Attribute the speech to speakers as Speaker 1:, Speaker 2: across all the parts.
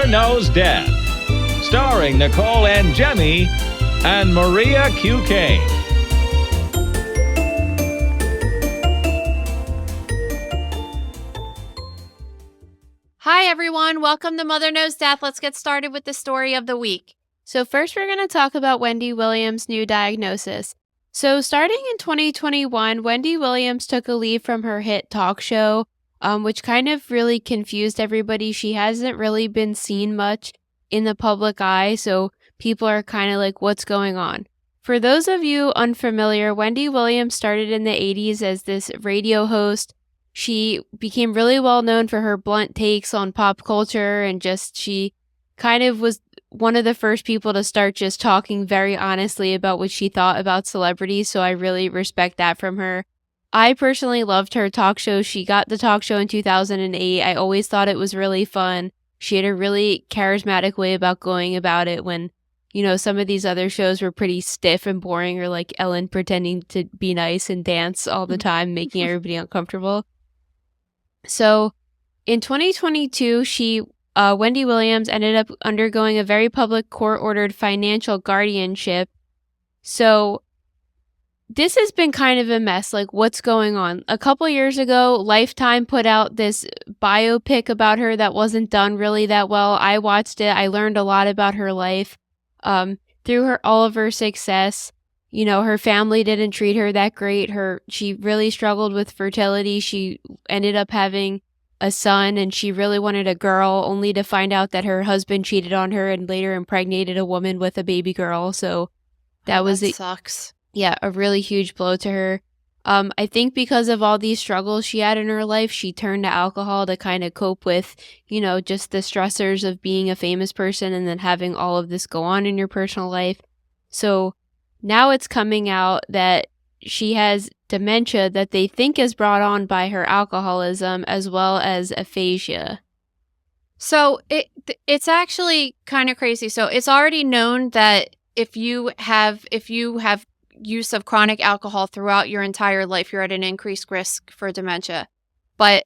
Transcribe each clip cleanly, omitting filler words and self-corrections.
Speaker 1: Mother Knows Death, starring Nicole and Jemmy and Maria Q. Kane.
Speaker 2: Hi, everyone. Welcome to Mother Knows Death. Let's get started with the story of the week. So first, we're going to talk about Wendy Williams' new diagnosis. So starting in 2021, Wendy Williams took a leave from her hit talk show, which kind of really confused everybody. She hasn't really been seen much in the public eye, so people are kind of like, what's going on? For those of you unfamiliar, Wendy Williams started in the 80s as this radio host. She became really well known for her blunt takes on pop culture, and she kind of was one of the first people to start just talking very honestly about what she thought about celebrities, so I really respect that from her. I personally loved her talk show. She got the talk show in 2008. I always thought it was really fun. She had a really charismatic way about going about it when, some of these other shows were pretty stiff and boring, or like Ellen pretending to be nice and dance all the time, making everybody uncomfortable. So in 2022, Wendy Williams ended up undergoing a very public court-ordered financial guardianship. So this has been kind of a mess. Like, what's going on? A couple years ago, Lifetime put out this biopic about her that wasn't done really that well. I watched it. I learned a lot about her life through all of her success. Her family didn't treat her that great. She really struggled with fertility. She ended up having a son, and she really wanted a girl, only to find out that her husband cheated on her and later impregnated a woman with a baby girl. So that
Speaker 3: sucks.
Speaker 2: Yeah, a really huge blow to her. I think because of all these struggles she had in her life, she turned to alcohol to kind of cope with, just the stressors of being a famous person and then having all of this go on in your personal life. So now it's coming out that she has dementia that they think is brought on by her alcoholism, as well as aphasia.
Speaker 3: So it's actually kind of crazy. So it's already known that if you have use of chronic alcohol throughout your entire life, you're at an increased risk for dementia. But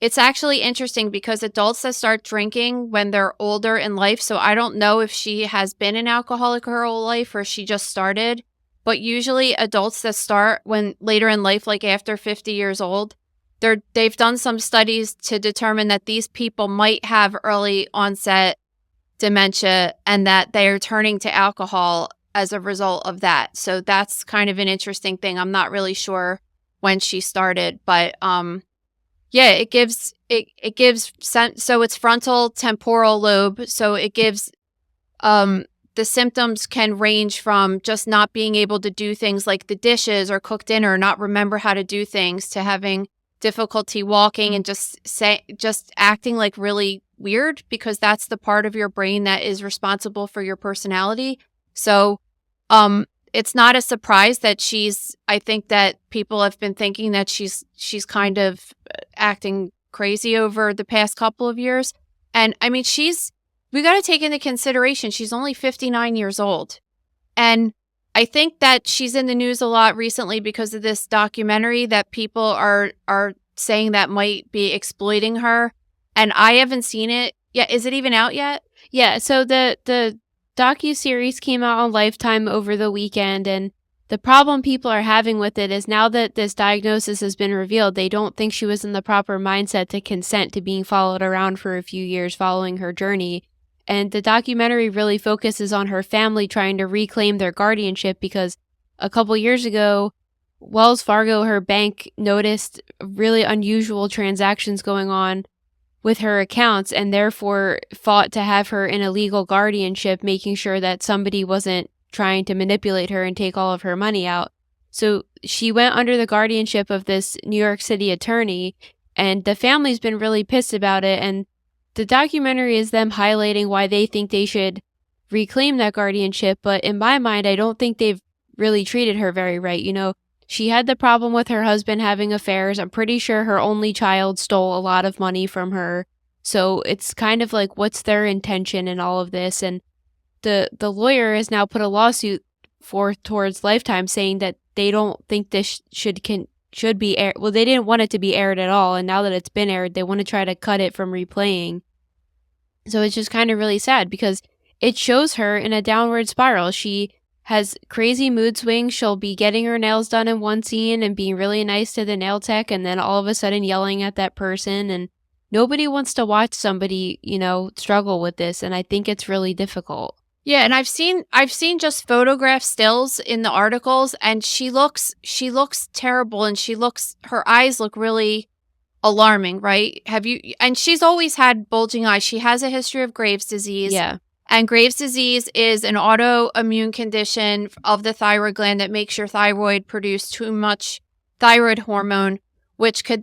Speaker 3: it's actually interesting because adults that start drinking when they're older in life, so I don't know if she has been an alcoholic her whole life or she just started, but usually adults that start when later in life, like after 50 years old, they've done some studies to determine that these people might have early onset dementia and that they are turning to alcohol as a result of that. So that's kind of an interesting thing. I'm not really sure when she started, but yeah, it gives so it's frontal temporal lobe. So it gives the symptoms can range from just not being able to do things like the dishes or cook dinner, not remember how to do things, to having difficulty walking and just acting like really weird, because that's the part of your brain that is responsible for your personality. So it's not a surprise that I think that people have been thinking that she's kind of acting crazy over the past couple of years. And I mean, we got to take into consideration, she's only 59 years old. And I think that she's in the news a lot recently because of this documentary that people are saying that might be exploiting her. And I haven't seen it yet. Is it even out yet?
Speaker 2: Yeah. So the docuseries came out on Lifetime over the weekend, and the problem people are having with it is now that this diagnosis has been revealed, they don't think she was in the proper mindset to consent to being followed around for a few years following her journey. And the documentary really focuses on her family trying to reclaim their guardianship because a couple years ago, Wells Fargo, her bank, noticed really unusual transactions going on with her accounts and therefore fought to have her in a legal guardianship, making sure that somebody wasn't trying to manipulate her and take all of her money out. So she went under the guardianship of this New York City attorney, and the family's been really pissed about it. And the documentary is them highlighting why they think they should reclaim that guardianship. But in my mind, I don't think they've really treated her very right. She had the problem with her husband having affairs. I'm pretty sure her only child stole a lot of money from her. So it's kind of like, what's their intention in all of this? And the lawyer has now put a lawsuit towards Lifetime saying that they don't think this should be aired. Well, they didn't want it to be aired at all. And now that it's been aired, they want to try to cut it from replaying. So it's just kind of really sad because it shows her in a downward spiral. She has crazy mood swings. She'll be getting her nails done in one scene and being really nice to the nail tech, and then all of a sudden yelling at that person. And nobody wants to watch somebody, struggle with this. And I think it's really difficult.
Speaker 3: Yeah, and I've seen just photograph stills in the articles, and she looks terrible, and her eyes look really alarming, right? And she's always had bulging eyes. She has a history of Graves' disease.
Speaker 2: Yeah.
Speaker 3: And Graves' disease is an autoimmune condition of the thyroid gland that makes your thyroid produce too much thyroid hormone, which could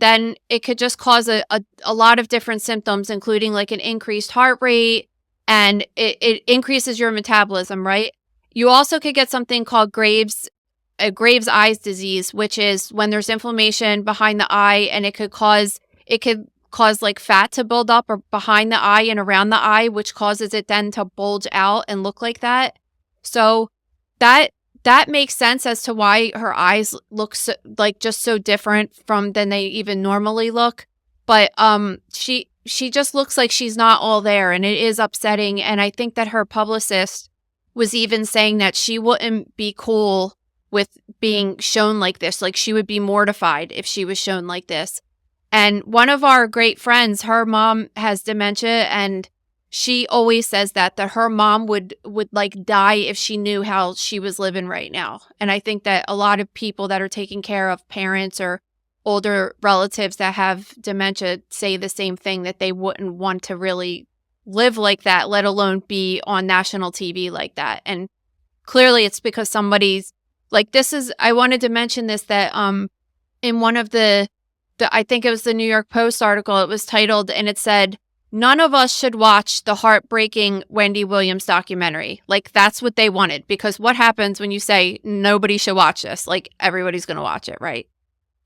Speaker 3: just cause a lot of different symptoms, including like an increased heart rate, and it increases your metabolism, right? You also could get something called Graves' eyes disease, which is when there's inflammation behind the eye, and it could cause like fat to build up or behind the eye and around the eye, which causes it then to bulge out and look like that. So that makes sense as to why her eyes look just so different than they even normally look. But she just looks like she's not all there, and it is upsetting. And I think that her publicist was even saying that she wouldn't be cool with being shown like this. Like, she would be mortified if she was shown like this. And one of our great friends, her mom has dementia, and she always says that her mom would like die if she knew how she was living right now. And I think that a lot of people that are taking care of parents or older relatives that have dementia say the same thing, that they wouldn't want to really live like that, let alone be on national TV like that. And clearly it's because somebody's like, I wanted to mention this, that in one of I think it was the New York Post article, it was titled, and it said, "None of us should watch the heartbreaking Wendy Williams documentary." Like, that's what they wanted, because what happens when you say nobody should watch this? Like, everybody's going to watch it, right?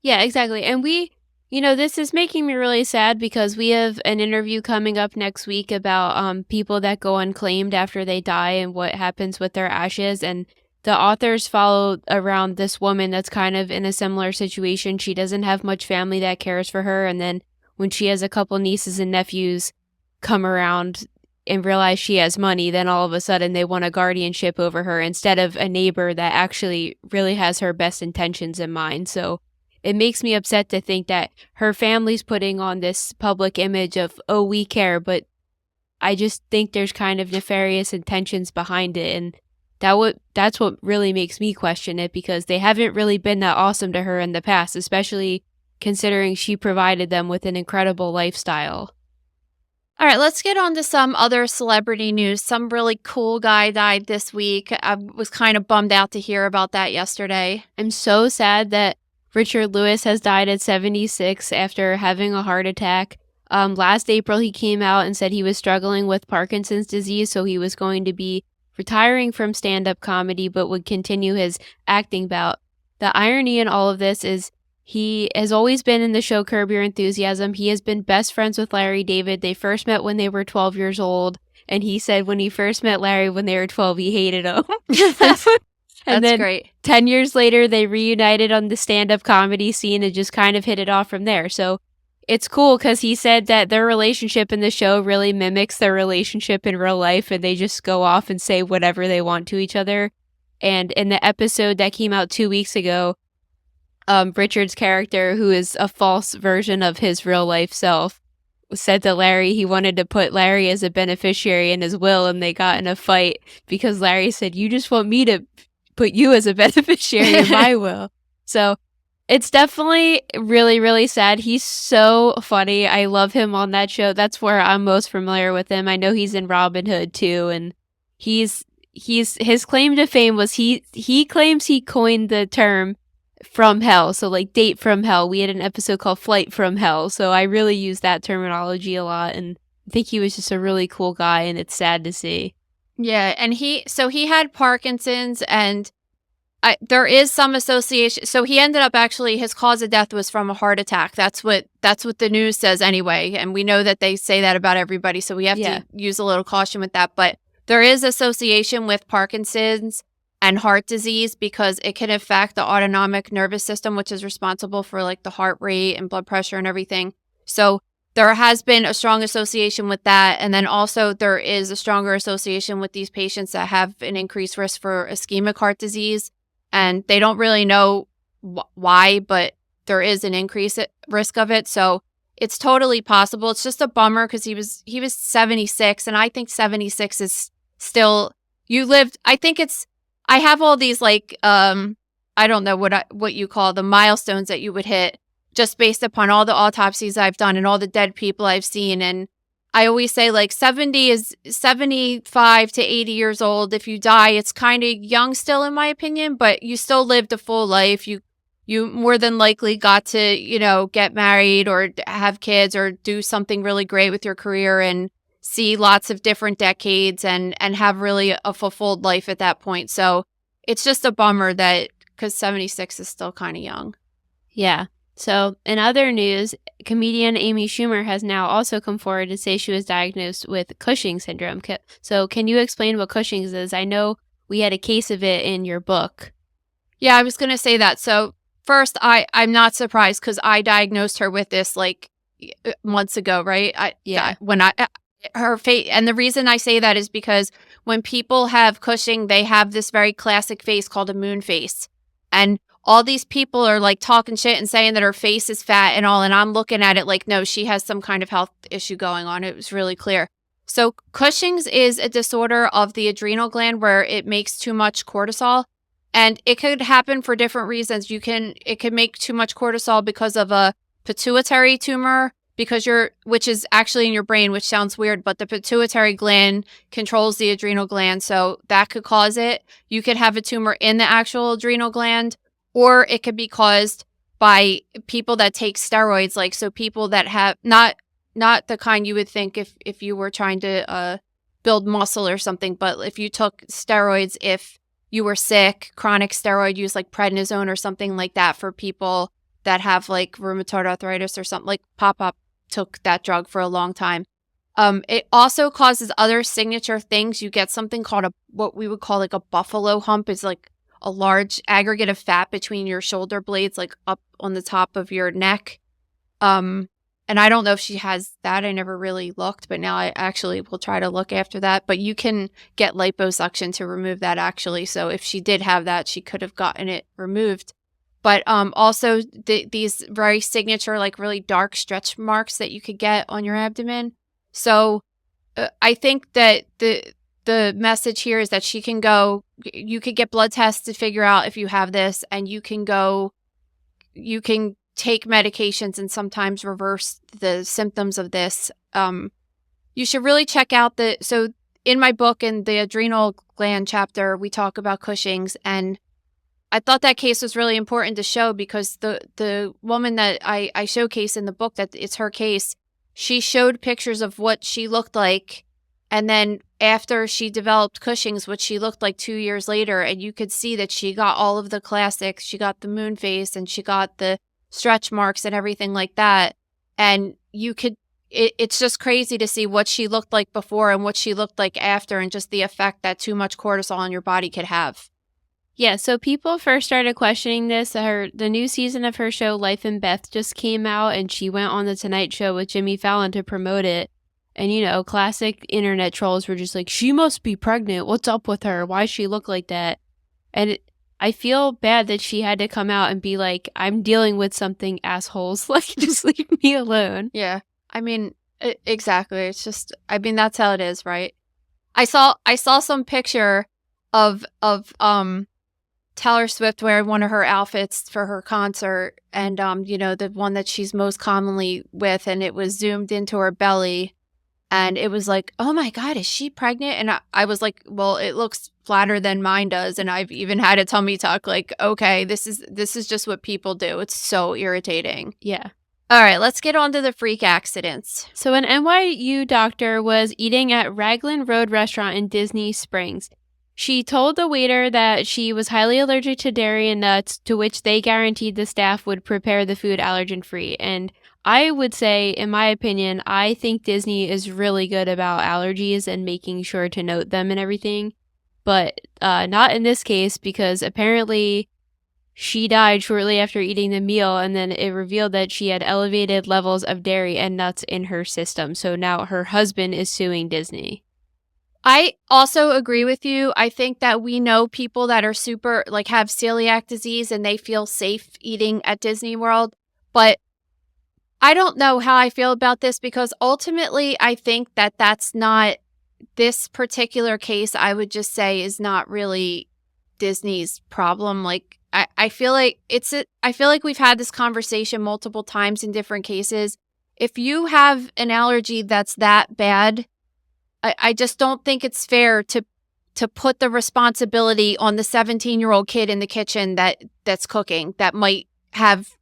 Speaker 2: Yeah, exactly. And this is making me really sad because we have an interview coming up next week about people that go unclaimed after they die and what happens with their ashes. And the authors follow around this woman that's kind of in a similar situation. She doesn't have much family that cares for her. And then when she has a couple nieces and nephews come around and realize she has money, then all of a sudden they want a guardianship over her instead of a neighbor that actually really has her best intentions in mind. So it makes me upset to think that her family's putting on this public image of, oh, we care, but I just think there's kind of nefarious intentions behind it. And that's what really makes me question it, because they haven't really been that awesome to her in the past, especially considering she provided them with an incredible lifestyle.
Speaker 3: All right, let's get on to some other celebrity news. Some really cool guy died this week. I was kind of bummed out to hear about that yesterday.
Speaker 2: I'm so sad that Richard Lewis has died at 76 after having a heart attack. Last April, he came out and said he was struggling with Parkinson's disease, so he was going to be retiring from stand-up comedy, but would continue his acting bout. The irony in all of this is he has always been in the show Curb Your Enthusiasm. He has been best friends with Larry David. They first met when they were 12 years old, and he said when he first met Larry when they were 12, he hated him. And
Speaker 3: That's
Speaker 2: then
Speaker 3: great.
Speaker 2: 10 years later, they reunited on the stand-up comedy scene and just kind of hit it off from there. So it's cool because he said that their relationship in the show really mimics their relationship in real life, and they just go off and say whatever they want to each other. And in the episode that came out 2 weeks ago, Richard's character, who is a false version of his real life self, said to Larry he wanted to put Larry as a beneficiary in his will, and they got in a fight because Larry said, "You just want me to put you as a beneficiary in my will." So it's definitely really, really sad. He's so funny. I love him on that show. That's where I'm most familiar with him. I know he's in Robin Hood too, and his claim to fame was he claims he coined the term from hell. So like date from hell. We had an episode called Flight from Hell. So I really use that terminology a lot, and I think he was just a really cool guy, and it's sad to see.
Speaker 3: Yeah, and he had Parkinson's, and there is some association. So he ended up actually, his cause of death was from a heart attack. That's what the news says anyway. And we know that they say that about everybody. So we have to use a little caution with that. But there is association with Parkinson's and heart disease because it can affect the autonomic nervous system, which is responsible for like the heart rate and blood pressure and everything. So there has been a strong association with that. And then also there is a stronger association with these patients that have an increased risk for ischemic heart disease. And they don't really know why, but there is an increased risk of it. So it's totally possible. It's just a bummer because he was 76, and I think 76 is still, you lived, I have all these like, I don't know what you call the milestones that you would hit just based upon all the autopsies I've done and all the dead people I've seen. And I always say like 70 is 75 to 80 years old. If you die, it's kind of young still in my opinion, but you still lived a full life. You more than likely got to, get married or have kids or do something really great with your career and see lots of different decades and have really a fulfilled life at that point. So it's just a bummer that because 76 is still kind of young.
Speaker 2: Yeah. So in other news, comedian Amy Schumer has now also come forward to say she was diagnosed with Cushing's syndrome. So can you explain what Cushing's is? I know we had a case of it in your book.
Speaker 3: Yeah, I was going to say that. So first, I'm not surprised because I diagnosed her with this like months ago, right? Her face, and the reason I say that is because when people have Cushing, they have this very classic face called a moon face, and all these people are like talking shit and saying that her face is fat and all, and I'm looking at it like, no, she has some kind of health issue going on. It was really clear. So Cushing's is a disorder of the adrenal gland where it makes too much cortisol. And it could happen for different reasons. It could make too much cortisol because of a pituitary tumor, which is actually in your brain, which sounds weird, but the pituitary gland controls the adrenal gland. So that could cause it. You could have a tumor in the actual adrenal gland, or it could be caused by people that take steroids. Like, so people that have not the kind you would think if you were trying to build muscle or something, but if you took steroids, if you were sick, chronic steroid use like prednisone or something like that for people that have like rheumatoid arthritis or something. Like Pop took that drug for a long time. It also causes other signature things. You get something called what we would call like a buffalo hump. Is like a large aggregate of fat between your shoulder blades, like up on the top of your neck. And I don't know if she has that. I never really looked, but now I actually will try to look after that. But you can get liposuction to remove that actually. So if she did have that, she could have gotten it removed. But also these very signature, like really dark stretch marks that you could get on your abdomen. So I think that the message here is that you could get blood tests to figure out if you have this, and you can take medications and sometimes reverse the symptoms of this. You should really check out so in my book, in the adrenal gland chapter, we talk about Cushing's, and I thought that case was really important to show because the woman that I showcase in the book, that it's her case, she showed pictures of what she looked like, and then after she developed Cushing's, what she looked like 2 years later, and you could see that she got all of the classics. She got the moon face, and she got the stretch marks and everything like that. And it's just crazy to see what she looked like before and what she looked like after, and just the effect that too much cortisol on your body could have.
Speaker 2: Yeah, so people first started questioning this. The new season of her show, Life and Beth, just came out, and she went on The Tonight Show with Jimmy Fallon to promote it. And, classic internet trolls were just like, she must be pregnant. What's up with her? Why does she look like that? And I feel bad that she had to come out and be like, I'm dealing with something, assholes. Like, just leave me alone.
Speaker 3: Yeah. I mean, exactly. It's just, that's how it is, right? I saw some picture of Taylor Swift wearing one of her outfits for her concert, and the one that she's most commonly with, and it was zoomed into her belly, and it was like, oh my God, is she pregnant? And I was like, well, it looks flatter than mine does, and I've even had a tummy tuck. Like, okay, this is just what people do. It's so irritating.
Speaker 2: Yeah.
Speaker 3: All right, let's get on to the freak accidents.
Speaker 2: So an NYU doctor was eating at Raglan Road Restaurant in Disney Springs. She told the waiter that she was highly allergic to dairy and nuts, to which they guaranteed the staff would prepare the food allergen-free. And I would say, in my opinion, I think Disney is really good about allergies and making sure to note them and everything. But not in this case, because apparently she died shortly after eating the meal, and then it revealed that she had elevated levels of dairy and nuts in her system. So now her husband is suing Disney.
Speaker 3: I also agree with you. I think that we know people that are super, like, have celiac disease and they feel safe eating at Disney World. But I don't know how I feel about this, because ultimately I think that that's not, this particular case, I would just say, is not really Disney's problem. Like, I feel like I feel like we've had this conversation multiple times in different cases. If you have an allergy that's that bad, I just don't think it's fair to put the responsibility on the 17-year-old kid in the kitchen that's cooking, that might have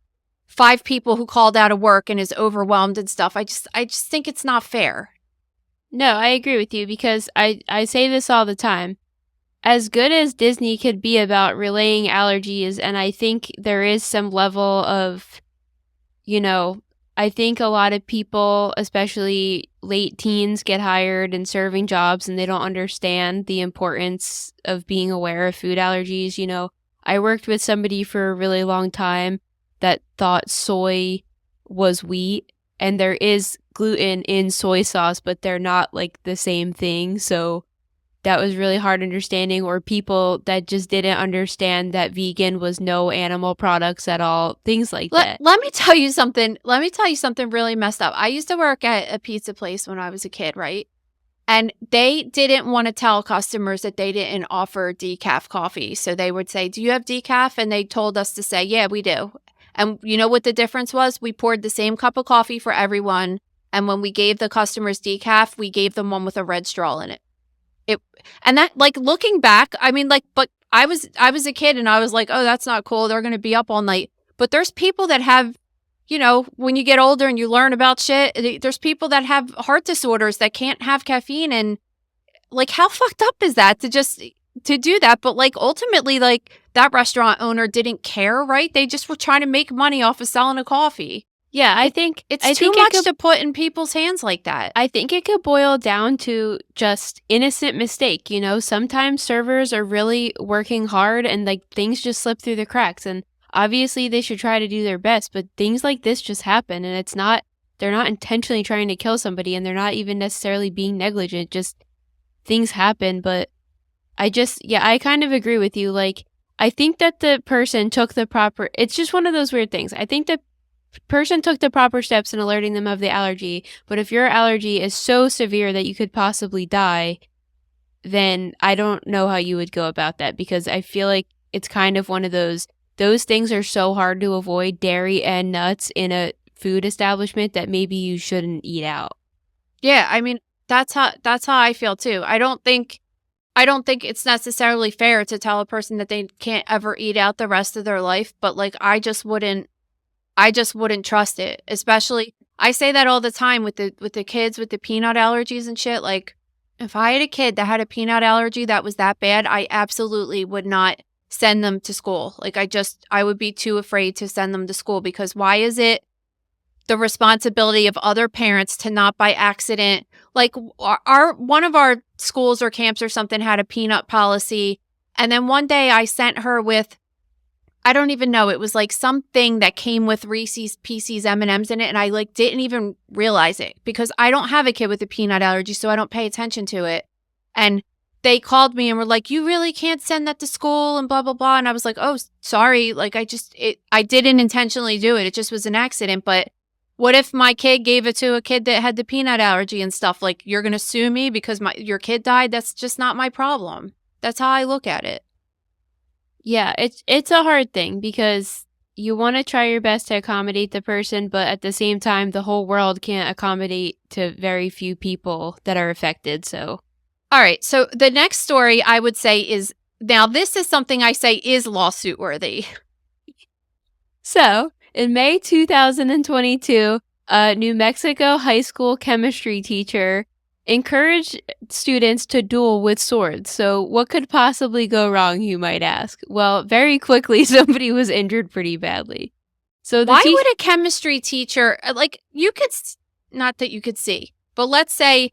Speaker 3: 5 people who called out of work and is overwhelmed and stuff. I just think it's not fair.
Speaker 2: No, I agree with you, because I say this all the time. As good as Disney could be about relaying allergies, and I think there is some level of, I think a lot of people, especially late teens, get hired in serving jobs and they don't understand the importance of being aware of food allergies. I worked with somebody for a really long time that thought soy was wheat, and there is gluten in soy sauce, but they're not like the same thing. So that was really hard understanding. Or people that just didn't understand that vegan was no animal products at all, things like that.
Speaker 3: Let me tell you something. Let me tell you something really messed up. I used to work at a pizza place when I was a kid, right? And they didn't want to tell customers that they didn't offer decaf coffee. So they would say, "Do you have decaf?" And they told us to say, "Yeah, we do." And you know what the difference was? We poured the same cup of coffee for everyone. And when we gave the customers decaf, we gave them one with a red straw in it. And that, like, looking back, I mean, like, but I was a kid and I was like, oh, that's not cool. They're going to be up all night. But there's people that have, when you get older and you learn about shit, there's people that have heart disorders that can't have caffeine. And, like, how fucked up is that to do that? But, like, ultimately, like, that restaurant owner didn't care, right? They just were trying to make money off of selling a coffee.
Speaker 2: Yeah, I think
Speaker 3: it's too much to put in people's hands like that.
Speaker 2: I think it could boil down to just innocent mistake. Sometimes servers are really working hard and, like, things just slip through the cracks. And obviously they should try to do their best, but things like this just happen, and they're not intentionally trying to kill somebody, and they're not even necessarily being negligent. Just things happen. But I kind of agree with you. Like, I think that the person took the proper, it's just one of those weird things. I think that person took the proper steps in alerting them of the allergy, but if your allergy is so severe that you could possibly die, then I don't know how you would go about that, because I feel like it's kind of one of those things are so hard to avoid, dairy and nuts in a food establishment, that maybe you shouldn't eat out.
Speaker 3: Yeah, I mean, that's how I feel too. I don't think it's necessarily fair to tell a person that they can't ever eat out the rest of their life, but, like, I just wouldn't trust it. Especially, I say that all the time with the kids with the peanut allergies and shit. Like, if I had a kid that had a peanut allergy that was that bad, I absolutely would not send them to school. Like, I would be too afraid to send them to school, because why is it the responsibility of other parents to not by accident, like, one of our schools or camps or something had a peanut policy, and then one day I sent her with, I don't even know, it was like something that came with Reese's Pieces M&Ms in it, and I, like, didn't even realize it, because I don't have a kid with a peanut allergy, so I don't pay attention to it. And they called me and were like, "You really can't send that to school," and blah blah blah. And I was like, "Oh, sorry, like, I didn't intentionally do it. It just was an accident." But what if my kid gave it to a kid that had the peanut allergy and stuff? Like, you're gonna sue me because your kid died? That's just not my problem. That's how I look at it.
Speaker 2: Yeah, it's a hard thing, because you want to try your best to accommodate the person, but at the same time, the whole world can't accommodate to very few people that are affected. So,
Speaker 3: all right. So the next story I would say is, now this is something I say is lawsuit worthy.
Speaker 2: So in May 2022, a New Mexico high school chemistry teacher encouraged students to duel with swords. So what could possibly go wrong, you might ask? Well, very quickly, somebody was injured pretty badly. So
Speaker 3: why would a chemistry teacher, like, you could, not that you could see, but let's say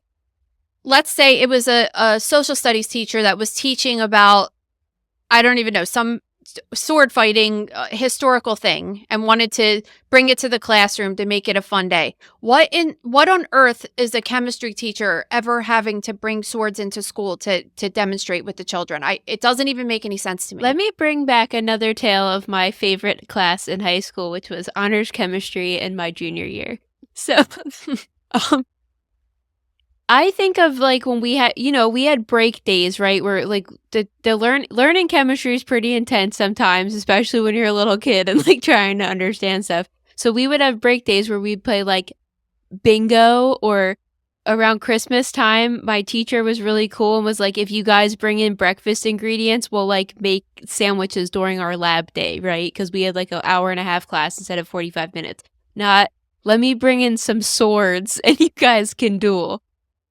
Speaker 3: it was a social studies teacher that was teaching about, I don't even know, some sword fighting historical thing and wanted to bring it to the classroom to make it a fun day. What on earth is a chemistry teacher ever having to bring swords into school to demonstrate with the children? It doesn't even make any sense to me.
Speaker 2: Let me bring back another tale of my favorite class in high school, which was honors chemistry in my junior year. So, I think of like when we had break days, right? Where like the learning chemistry is pretty intense sometimes, especially when you're a little kid and like trying to understand stuff. So we would have break days where we'd play like bingo, or around Christmas time, my teacher was really cool and was like, if you guys bring in breakfast ingredients, we'll like make sandwiches during our lab day, right? Because we had like an hour and a half class instead of 45 minutes. Not, let me bring in some swords and you guys can duel.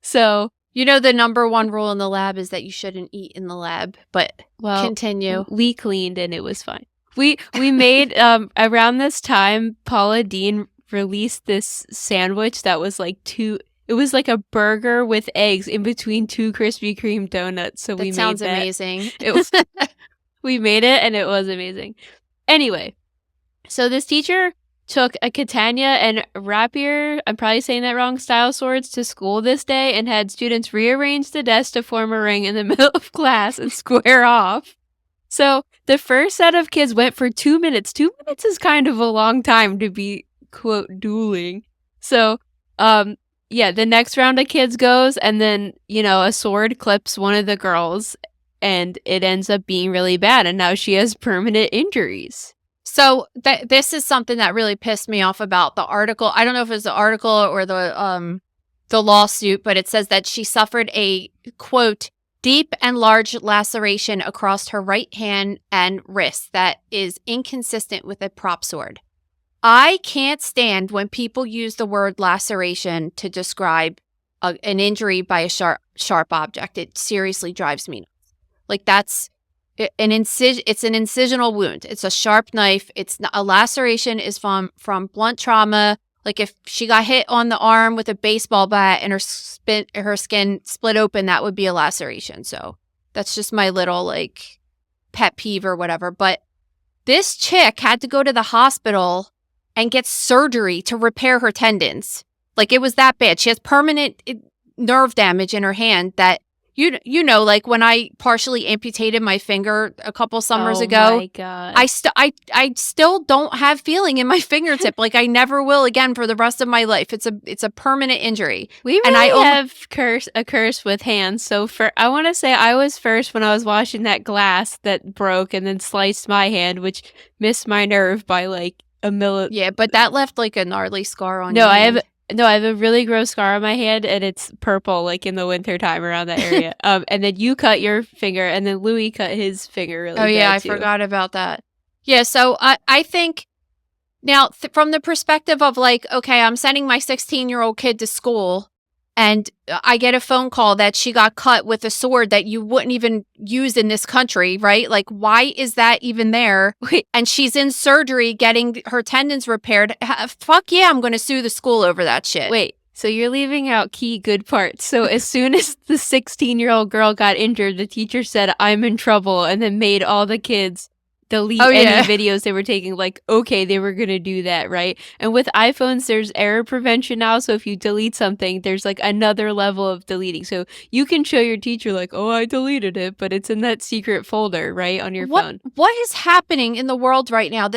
Speaker 2: So,
Speaker 3: the number one rule in the lab is that you shouldn't eat in the lab, but continue.
Speaker 2: We cleaned and it was fine. We made, around this time, Paula Deen released this sandwich that was like it was like a burger with eggs in between 2 Krispy Kreme donuts. So we made that.
Speaker 3: Sounds amazing.
Speaker 2: We made it and it was amazing. Anyway, so this teacher took a Catania and rapier, I'm probably saying that wrong, style swords to school this day and had students rearrange the desk to form a ring in the middle of class and square off. So the first set of kids went for 2 minutes. 2 minutes is kind of a long time to be, quote, dueling. So, the next round of kids goes and then, a sword clips one of the girls and it ends up being really bad. And now she has permanent injuries.
Speaker 3: So this is something that really pissed me off about the article. I don't know if it was the article or the lawsuit, but it says that she suffered a, quote, deep and large laceration across her right hand and wrist that is inconsistent with a prop sword. I can't stand when people use the word laceration to describe an injury by a sharp object. It seriously drives me nuts. Like that's... It's an incisional wound. It's a sharp knife. It's not, a laceration is from blunt trauma. Like if she got hit on the arm with a baseball bat and her skin split open, that would be a laceration. So that's just my little like pet peeve or whatever. But this chick had to go to the hospital and get surgery to repair her tendons. Like it was that bad. She has permanent nerve damage in her hand that like when I partially amputated my finger a couple summers ago.
Speaker 2: Oh my God.
Speaker 3: I still don't have feeling in my fingertip. Like I never will again for the rest of my life. It's a permanent injury.
Speaker 2: We really have a curse with hands. So I want to say I was first when I was washing that glass that broke and then sliced my hand, which missed my nerve by like a milli.
Speaker 3: Yeah, but that left like a gnarly scar on your hand.
Speaker 2: I have a really gross scar on my hand, and it's purple, like in the winter time around that area. And then you cut your finger, and then Louis cut his finger really bad,
Speaker 3: yeah, I
Speaker 2: too.
Speaker 3: forgot about that. Yeah, so I think now from the perspective of like, okay, I'm sending my 16-year-old kid to school, and I get a phone call that she got cut with a sword that you wouldn't even use in this country, right? Like, why is that even there? And she's in surgery getting her tendons repaired. Fuck yeah, I'm going to sue the school over that shit.
Speaker 2: Wait, so you're leaving out key good parts. So as soon as the 16-year-old girl got injured, the teacher said, I'm in trouble, and then made all the kids delete any videos they were taking. Like, okay, they were going to do that, right? And with iPhones, there's error prevention now. So if you delete something, there's like another level of deleting. So you can show your teacher like, oh, I deleted it, but it's in that secret folder, right, on your phone.
Speaker 3: What is happening in the world right now?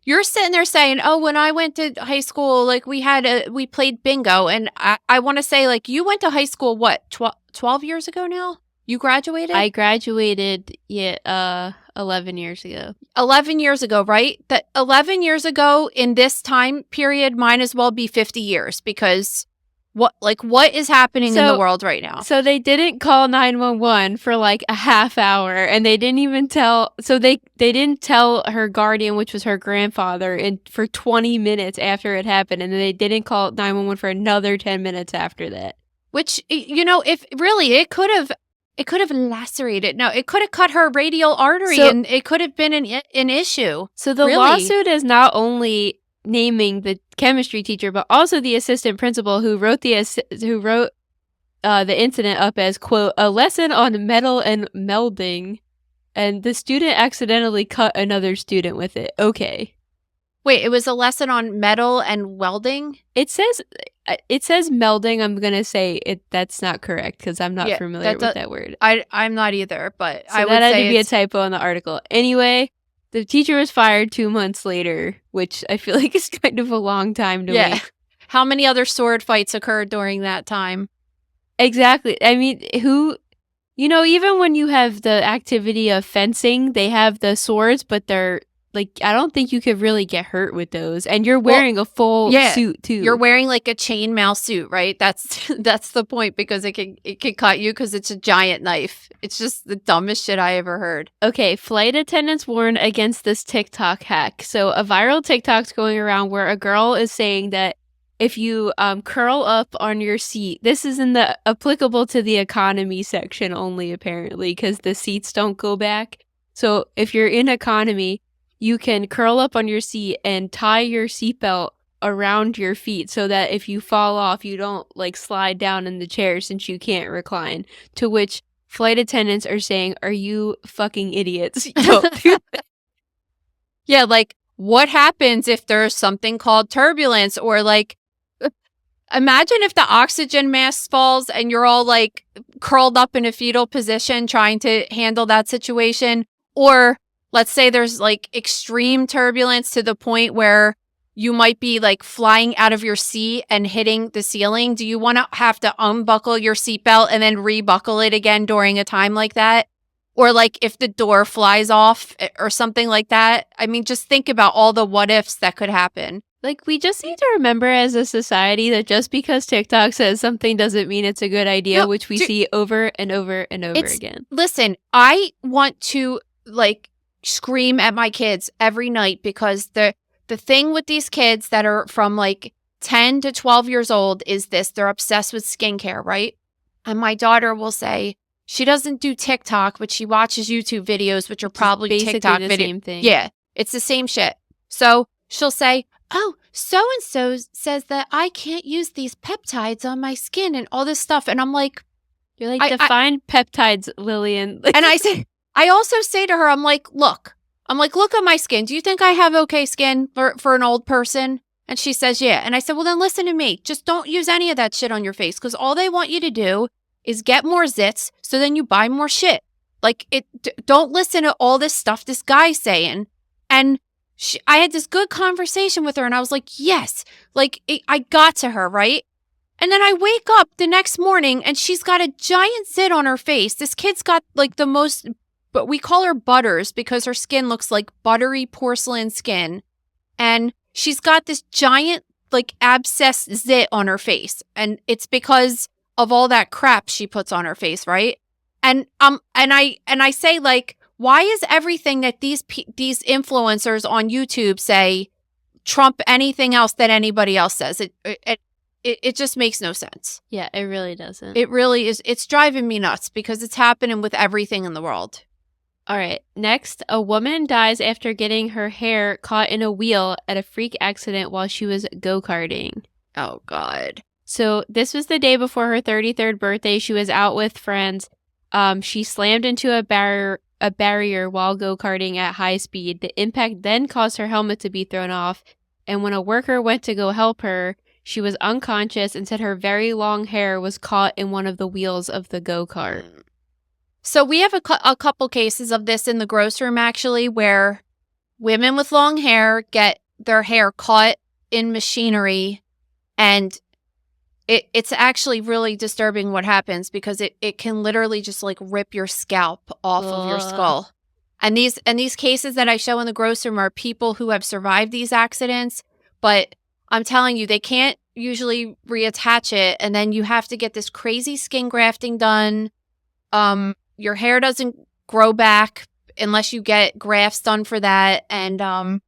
Speaker 3: You're sitting there saying, oh, when I went to high school, like we played bingo. And I want to say, like, you went to high school, what, 12 years ago now? You graduated?
Speaker 2: I graduated, 11 years ago.
Speaker 3: 11 years ago, right? That 11 years ago in this time period might as well be 50 years because what is happening in the world right now?
Speaker 2: So they didn't call 911 for like a half hour, and they didn't even tell, so they didn't tell her guardian, which was her grandfather, for 20 minutes after it happened, and then they didn't call 911 for another 10 minutes after that.
Speaker 3: Which, if really it could have lacerated. No, it could have cut her radial artery, and it could have been an issue.
Speaker 2: So the lawsuit is not only naming the chemistry teacher, but also the assistant principal who wrote the incident up as, quote, a lesson on metal and melding, and the student accidentally cut another student with it. Okay.
Speaker 3: Wait, it was a lesson on metal and welding?
Speaker 2: It says melding. I'm going to say that's not correct because I'm not familiar with that word.
Speaker 3: I'm not either, but
Speaker 2: so
Speaker 3: I would
Speaker 2: that had
Speaker 3: say
Speaker 2: to be a typo in the article. Anyway, the teacher was fired 2 months later, which I feel like is kind of a long time to wait.
Speaker 3: How many other sword fights occurred during that time?
Speaker 2: Exactly. I mean, even when you have the activity of fencing, they have the swords, but they're like, I don't think you could really get hurt with those. And you're wearing a full suit too.
Speaker 3: You're wearing like a chainmail suit, right? That's the point, because it can cut you because it's a giant knife. It's just the dumbest shit I ever heard.
Speaker 2: Okay, flight attendants warn against this TikTok hack. So a viral TikTok's going around where a girl is saying that if you curl up on your seat, this is applicable to the economy section only, apparently, because the seats don't go back. So if you're in economy, you can curl up on your seat and tie your seatbelt around your feet so that if you fall off, you don't like slide down in the chair since you can't recline. To which flight attendants are saying, "Are you fucking idiots? Don't do that."
Speaker 3: Yeah, like what happens if there's something called turbulence, or like imagine if the oxygen mask falls and you're all like curled up in a fetal position trying to handle that situation. Or let's say there's like extreme turbulence to the point where you might be like flying out of your seat and hitting the ceiling. Do you want to have to unbuckle your seatbelt and then rebuckle it again during a time like that? Or like if the door flies off or something like that. I mean, just think about all the what ifs that could happen.
Speaker 2: Like, we just need to remember as a society that just because TikTok says something doesn't mean it's a good idea, which we see over and over and over again.
Speaker 3: Listen, I want to like scream at my kids every night because the thing with these kids that are from like 10 to 12 years old is this: they're obsessed with skincare, right? And my daughter will say she doesn't do TikTok, but she watches YouTube videos, which are probably
Speaker 2: basically
Speaker 3: TikTok
Speaker 2: the
Speaker 3: videos.
Speaker 2: same thing.
Speaker 3: Yeah, it's the same shit. So she'll say, "Oh, so-and-so says that I can't use these peptides on my skin and all this stuff." And I'm like,
Speaker 2: you're like, define peptides, Lillian.
Speaker 3: And I also say to her, I'm like, look at my skin. Do you think I have okay skin for an old person? And she says, yeah. And I said, well, then listen to me. Just don't use any of that shit on your face, because all they want you to do is get more zits so then you buy more shit. Like, don't listen to all this stuff this guy's saying. And I had this good conversation with her, and I was like, yes, like I got to her, right? And then I wake up the next morning and she's got a giant zit on her face. This kid's got like the most, but we call her Butters because her skin looks like buttery porcelain skin. And she's got this giant like abscess zit on her face. And it's because of all that crap she puts on her face, right? And I say, like, why is everything that these influencers on YouTube say trump anything else that anybody else says? It just makes no sense.
Speaker 2: Yeah, it really doesn't.
Speaker 3: It really is. It's driving me nuts because it's happening with everything in the world.
Speaker 2: All right. Next, a woman dies after getting her hair caught in a wheel at a freak accident while she was go-karting.
Speaker 3: Oh, God.
Speaker 2: So this was the day before her 33rd birthday. She was out with friends. She slammed into a barrier while go-karting at high speed. The impact then caused her helmet to be thrown off. And when a worker went to go help her, she was unconscious and said her very long hair was caught in one of the wheels of the go-kart.
Speaker 3: So we have a couple cases of this in the gross room, actually, where women with long hair get their hair caught in machinery, and it's actually really disturbing what happens because it can literally just like rip your scalp off of your skull. And these cases that I show in the gross room are people who have survived these accidents, but I'm telling you, they can't usually reattach it, and then you have to get this crazy skin grafting done. Your hair doesn't grow back unless you get grafts done for that, and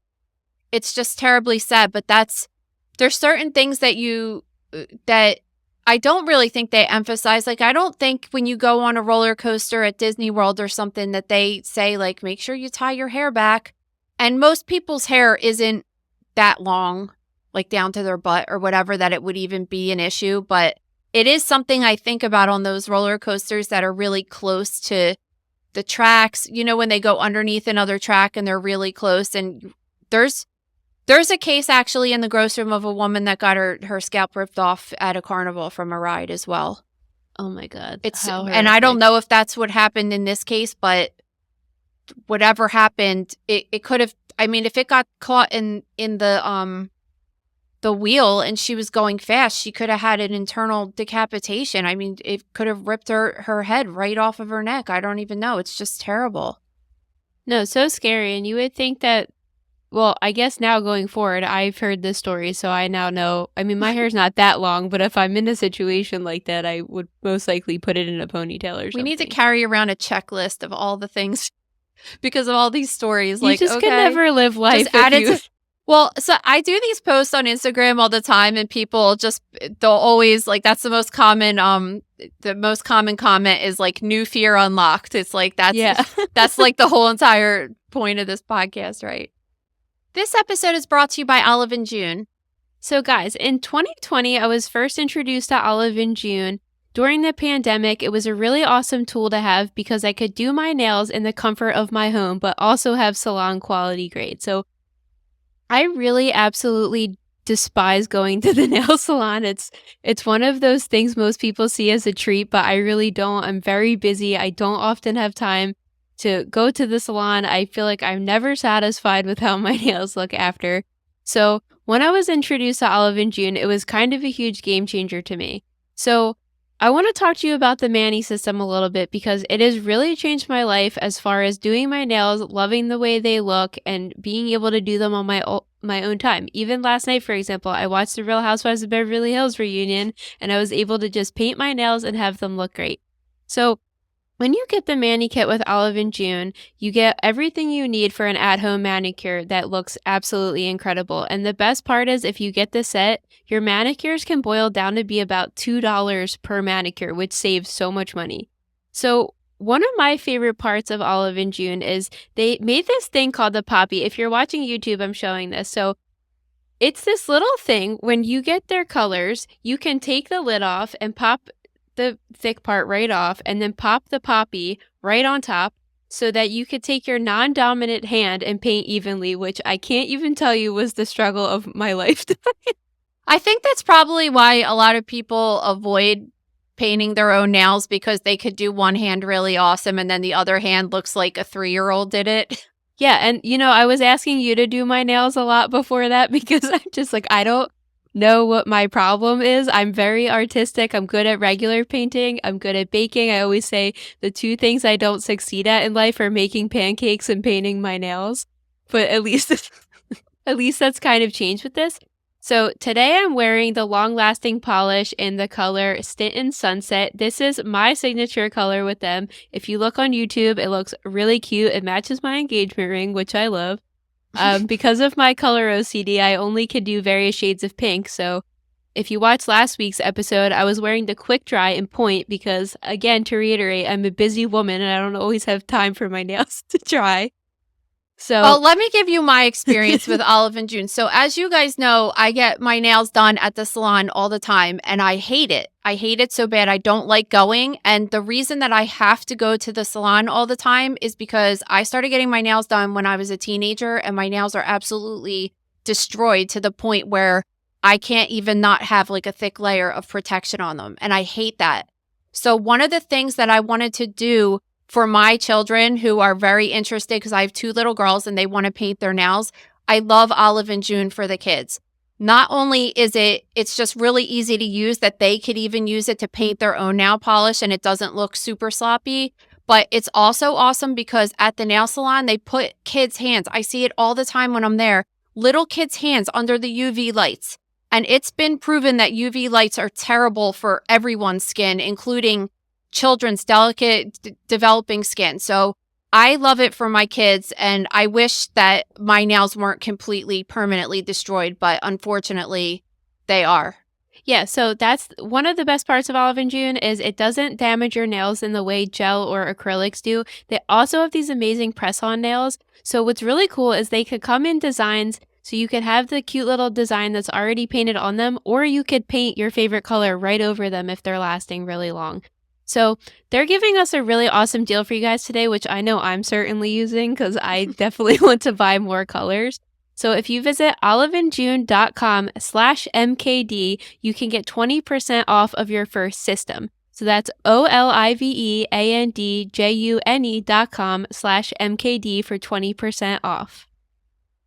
Speaker 3: it's just terribly sad. But there's certain things that I don't really think they emphasize. Like, I don't think when you go on a roller coaster at Disney World or something that they say, like, make sure you tie your hair back. And most people's hair isn't that long, like down to their butt or whatever, that it would even be an issue. But it is something I think about on those roller coasters that are really close to tracks, when they go underneath another track and they're really close. And there's a case actually in the grocery of a woman that got her scalp ripped off at a carnival from a ride as well.
Speaker 2: Oh my God.
Speaker 3: And I don't know if that's what happened in this case, but whatever happened, it could have, if it got caught in the wheel and she was going fast, she could have had an internal decapitation. It could have ripped her head right off of her neck. I don't even know. It's just terrible.
Speaker 2: No, so scary. And you would think that, well, I guess now going forward, I've heard this story, so I now know. My hair's not that long, but if I'm in a situation like that, I would most likely put it in a ponytail or something.
Speaker 3: We need to carry around a checklist of all the things because of all these stories.
Speaker 2: You just can never live life.
Speaker 3: Well, so I do these posts on Instagram all the time, and people they'll always that's the most common comment is new fear unlocked. It's that's like the whole entire point of this podcast, right? This episode is brought to you by Olive & June.
Speaker 2: So guys, in 2020, I was first introduced to Olive & June. During the pandemic, it was a really awesome tool to have because I could do my nails in the comfort of my home, but also have salon quality grade. So I really absolutely despise going to the nail salon. It's one of those things most people see as a treat, but I really don't. I'm very busy. I don't often have time to go to the salon. I feel like I'm never satisfied with how my nails look after. So when I was introduced to Olive & June, it was kind of a huge game changer to me. So I want to talk to you about the Mani system a little bit because it has really changed my life as far as doing my nails, loving the way they look, and being able to do them on my own time. Even last night, for example, I watched the Real Housewives of Beverly Hills reunion, and I was able to just paint my nails and have them look great. So when you get the Mani kit with Olive & June, you get everything you need for an at-home manicure that looks absolutely incredible. And the best part is if you get the set, your manicures can boil down to be about $2 per manicure, which saves so much money. So one of my favorite parts of Olive & June is they made this thing called the Poppy. If you're watching YouTube, I'm showing this. So it's this little thing. When you get their colors, you can take the lid off and pop the thick part right off and then pop the poppy right on top so that you could take your non-dominant hand and paint evenly, which I can't even tell you was the struggle of my life.
Speaker 3: I think that's probably why a lot of people avoid painting their own nails because they could do one hand really awesome and then the other hand looks like a 3-year-old did it.
Speaker 2: Yeah, and I was asking you to do my nails a lot before that because I'm just I don't know what my problem is. I'm very artistic. I'm good at regular painting. I'm good at baking. I always say the two things I don't succeed at in life are making pancakes and painting my nails. But at least that's kind of changed with this. So today I'm wearing the long-lasting polish in the color Stinton Sunset. This is my signature color with them. If you look on YouTube, it looks really cute. It matches my engagement ring, which I love. Because of my color OCD, I only could do various shades of pink. So if you watched last week's episode, I was wearing the quick dry in point because, again, to reiterate, I'm a busy woman and I don't always have time for my nails to dry. So,
Speaker 3: well, let me give you my experience with Olive & June. So as you guys know, I get my nails done at the salon all the time and I hate it. I hate it so bad. I don't like going. And the reason that I have to go to the salon all the time is because I started getting my nails done when I was a teenager and my nails are absolutely destroyed to the point where I can't even not have a thick layer of protection on them. And I hate that. So one of the things that I wanted to do for my children who are very interested, because I have 2 little girls and they want to paint their nails, I love Olive & June for the kids. Not only is it's just really easy to use that they could even use it to paint their own nail polish and it doesn't look super sloppy, but it's also awesome because at the nail salon, they put kids' hands. I see it all the time when I'm there. Little kids' hands under the UV lights. And it's been proven that UV lights are terrible for everyone's skin, including children's delicate developing skin. So I love it for my kids and I wish that my nails weren't completely permanently destroyed, but unfortunately they are.
Speaker 2: Yeah, so that's one of the best parts of Olive & June is it doesn't damage your nails in the way gel or acrylics do. They also have these amazing press-on nails. So what's really cool is they could come in designs so you could have the cute little design that's already painted on them, or you could paint your favorite color right over them if they're lasting really long. So they're giving us a really awesome deal for you guys today, which I know I'm certainly using because I definitely want to buy more colors. So if you visit oliveandjune.com/MKD, you can get 20% off of your first system. So that's oliveandjune.com/MKD for 20% off.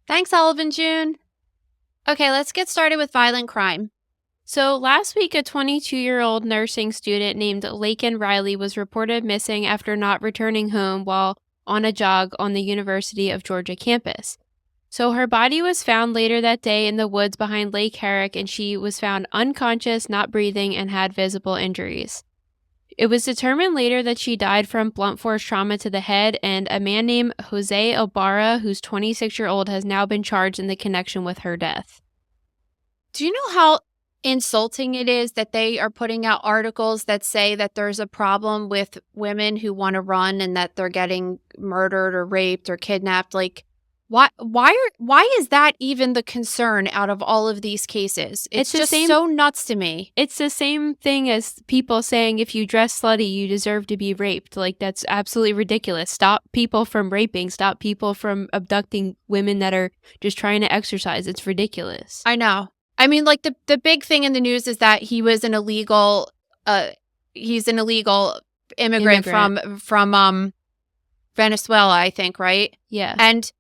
Speaker 3: Thanks, Olive and June. Okay, let's get started with violent crime.
Speaker 2: So last week, a 22-year-old nursing student named Laken Riley was reported missing after not returning home while on a jog on the University of Georgia campus. So her body was found later that day in the woods behind Lake Herrick, and she was found unconscious, not breathing, and had visible injuries. It was determined later that she died from blunt force trauma to the head, and a man named Jose Ibarra, who's 26-year-old, has now been charged in the connection with her death.
Speaker 3: Do you know how insulting it is that they are putting out articles that say that there's a problem with women who want to run and that they're getting murdered or raped or kidnapped? Like, why is that even the concern out of all of these cases? It's just so nuts to me.
Speaker 2: It's the same thing as people saying if you dress slutty, you deserve to be raped. Like, that's absolutely ridiculous. Stop people from raping. Stop people from abducting women that are just trying to exercise. It's ridiculous.
Speaker 3: I know. I mean, like, the big thing in the news is that he was an illegal immigrant from Venezuela, I think, right?
Speaker 2: Yeah.
Speaker 3: And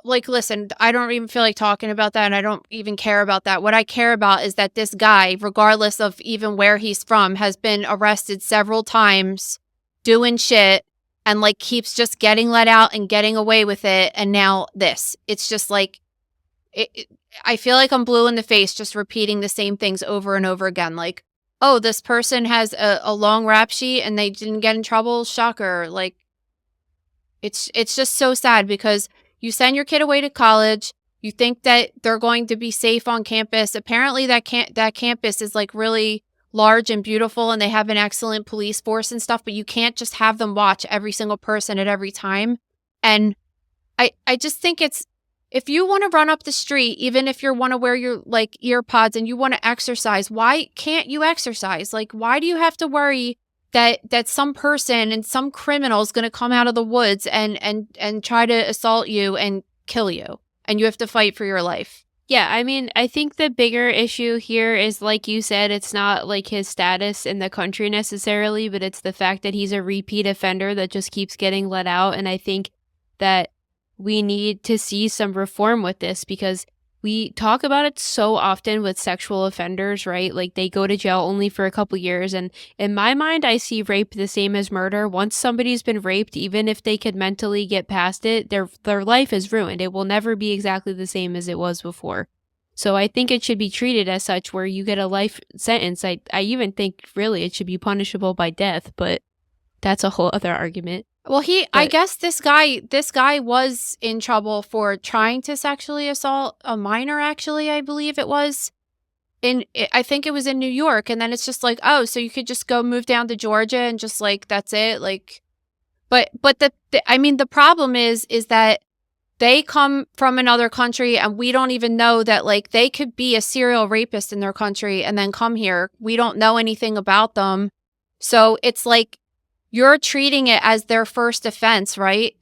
Speaker 3: like, listen, I don't even feel like talking about that, and I don't even care about that. What I care about is that this guy, regardless of even where he's from, has been arrested several times doing shit and, like, keeps just getting let out and getting away with it. And now this. It's just like, I feel like I'm blue in the face just repeating the same things over and over again. Like, oh, this person has a long rap sheet and they didn't get in trouble. Shocker. Like, it's just so sad because you send your kid away to college. You think that they're going to be safe on campus. Apparently that campus is like really large and beautiful and they have an excellent police force and stuff, but you can't just have them watch every single person at every time. And I just think if you want to run up the street, even if you want to wear your like ear pods and you want to exercise, why can't you exercise? Like, why do you have to worry that some person and some criminal is going to come out of the woods and try to assault you and kill you, and you have to fight for your life?
Speaker 2: Yeah, I mean, I think the bigger issue here is, like you said, it's not like his status in the country necessarily, but it's the fact that he's a repeat offender that just keeps getting let out. And I think that we need to see some reform with this because we talk about it so often with sexual offenders, right? Like, they go to jail only for a couple years. And in my mind, I see rape the same as murder. Once somebody's been raped, even if they could mentally get past it, their life is ruined. It will never be exactly the same as it was before. So I think it should be treated as such, where you get a life sentence. I even think really it should be punishable by death, but that's a whole other argument.
Speaker 3: Well, I guess this guy was in trouble for trying to sexually assault a minor, actually, I believe it was. I think it was in New York. And then it's just like, oh, so you could just go move down to Georgia and just like, that's it. Like, but the problem is that they come from another country and we don't even know that, like, they could be a serial rapist in their country and then come here. We don't know anything about them. So it's like, you're treating it as their first offense, right?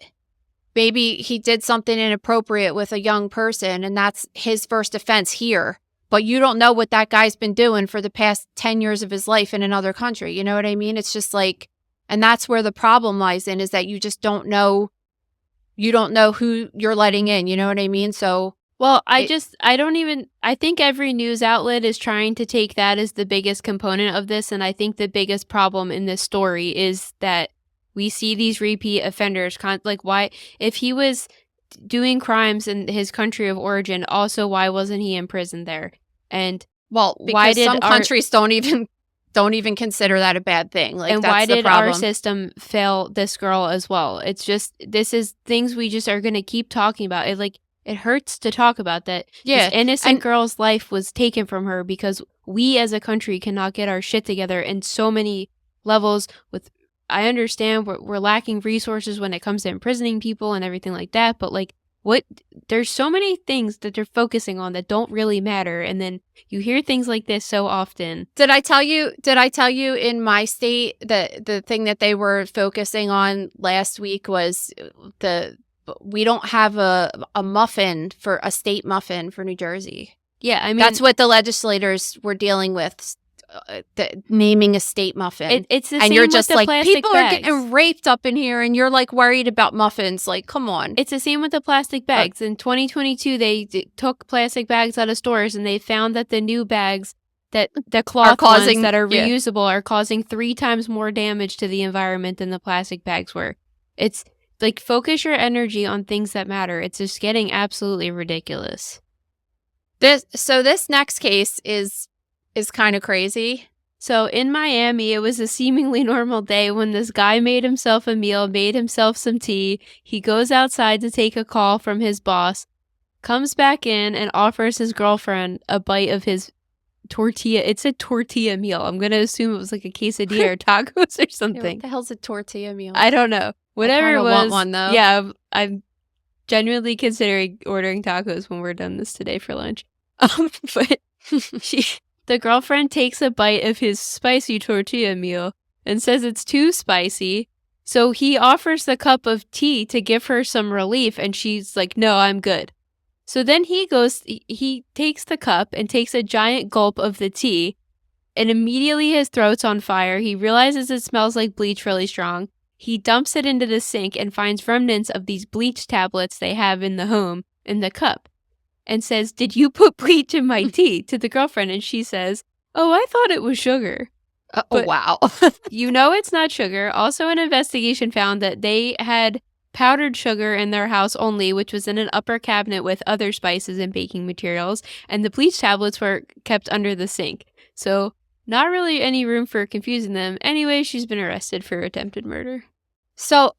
Speaker 3: Maybe he did something inappropriate with a young person and that's his first offense here. But you don't know what that guy's been doing for the past 10 years of his life in another country. You know what I mean? It's just like, and that's where the problem lies in, is that you just don't know. You don't know who you're letting in. You know what I mean? So,
Speaker 2: well, I think every news outlet is trying to take that as the biggest component of this. And I think the biggest problem in this story is that we see these repeat offenders, like, why, if he was doing crimes in his country of origin, also, why wasn't he in prison there? And
Speaker 3: well, because why did some countries don't even consider that a bad thing? Like, and that's
Speaker 2: why
Speaker 3: the
Speaker 2: did
Speaker 3: problem.
Speaker 2: Our system fail this girl as well? It's just, this is things we just are going to keep talking about. It hurts to talk about that.
Speaker 3: Yeah.
Speaker 2: This innocent girl's life was taken from her because we as a country cannot get our shit together in so many levels. I understand we're lacking resources when it comes to imprisoning people and everything like that, but like, there's so many things that they're focusing on that don't really matter, and then you hear things like this so often.
Speaker 3: Did I tell you in my state that the thing that they were focusing on last week was we don't have a muffin for a state muffin for New Jersey.
Speaker 2: Yeah, I mean,
Speaker 3: that's what the legislators were dealing with, naming a state muffin.
Speaker 2: It's the
Speaker 3: and
Speaker 2: same
Speaker 3: you're
Speaker 2: with
Speaker 3: just
Speaker 2: the
Speaker 3: like,
Speaker 2: plastic
Speaker 3: people
Speaker 2: bags.
Speaker 3: are getting raped up in here, and you're like worried about muffins. Like, come on.
Speaker 2: It's the same with the plastic bags. In 2022, they took plastic bags out of stores, and they found that the new bags, that the cloth ones that are reusable, are causing 3 times more damage to the environment than the plastic bags were. It's like, focus your energy on things that matter. It's just getting absolutely ridiculous.
Speaker 3: This next case is kind of crazy.
Speaker 2: So in Miami, it was a seemingly normal day when this guy made himself a meal, made himself some tea. He goes outside to take a call from his boss, comes back in and offers his girlfriend a bite of his tortilla. It's a tortilla meal. I'm going to assume it was like a quesadilla or tacos or something.
Speaker 3: What the hell's a tortilla meal?
Speaker 2: I don't know. Whatever it was.
Speaker 3: I want one, though.
Speaker 2: Yeah, I'm genuinely considering ordering tacos when we're done this today for lunch. But the girlfriend takes a bite of his spicy tortilla meal and says it's too spicy. So he offers the cup of tea to give her some relief, and she's like, no, I'm good. So then he takes the cup and takes a giant gulp of the tea, and immediately his throat's on fire. He realizes it smells like bleach really strong. He dumps it into the sink and finds remnants of these bleach tablets they have in the home in the cup, and says, did you put bleach in my tea? To the girlfriend. And she says, oh, I thought it was sugar.
Speaker 3: Oh, wow.
Speaker 2: You know it's not sugar. Also, an investigation found that they had powdered sugar in their house only, which was in an upper cabinet with other spices and baking materials, and the bleach tablets were kept under the sink. So not really any room for confusing them. Anyway, she's been arrested for attempted murder.
Speaker 3: So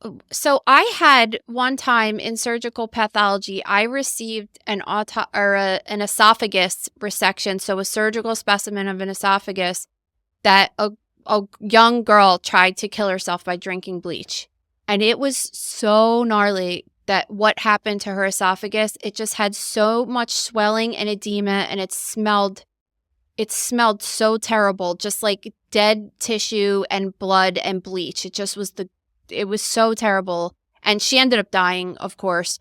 Speaker 3: I had one time in surgical pathology, I received an esophagus resection, so a surgical specimen of an esophagus that a young girl tried to kill herself by drinking bleach. And it was so gnarly that what happened to her esophagus, it just had so much swelling and edema, and it smelled so terrible, just like dead tissue and blood and bleach. It was so terrible. And she ended up dying, of course.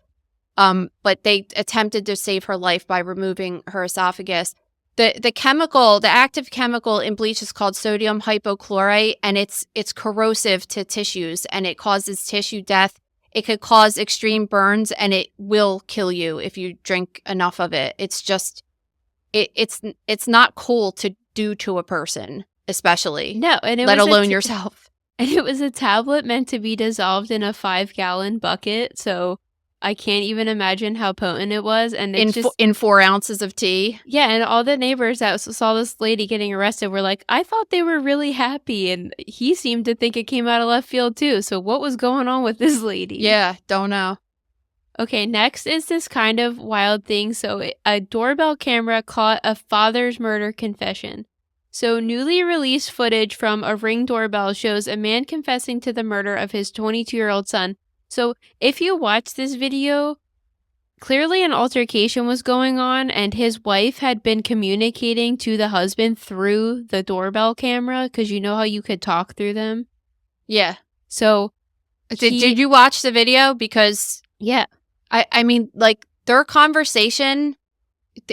Speaker 3: But they attempted to save her life by removing her esophagus. The active chemical in bleach is called sodium hypochlorite, and it's corrosive to tissues, and it causes tissue death. It could cause extreme burns, and it will kill you if you drink enough of it. It's just, it's not cool to do to a person, especially.
Speaker 2: No, and
Speaker 3: let alone yourself.
Speaker 2: And it was a tablet meant to be dissolved in a 5-gallon bucket, so I can't even imagine how potent it was. And
Speaker 3: in 4 ounces of tea.
Speaker 2: Yeah, and all the neighbors that saw this lady getting arrested were like, I thought they were really happy, and he seemed to think it came out of left field too. So what was going on with this lady?
Speaker 3: Yeah, don't know.
Speaker 2: Okay, next is this kind of wild thing. So a doorbell camera caught a father's murder confession. So newly released footage from a Ring doorbell shows a man confessing to the murder of his 22-year-old son. So if you watch this video, clearly an altercation was going on, and his wife had been communicating to the husband through the doorbell camera, because you know how you could talk through them?
Speaker 3: Yeah.
Speaker 2: So
Speaker 3: did you watch the video? Because
Speaker 2: yeah,
Speaker 3: I mean, like, their conversation,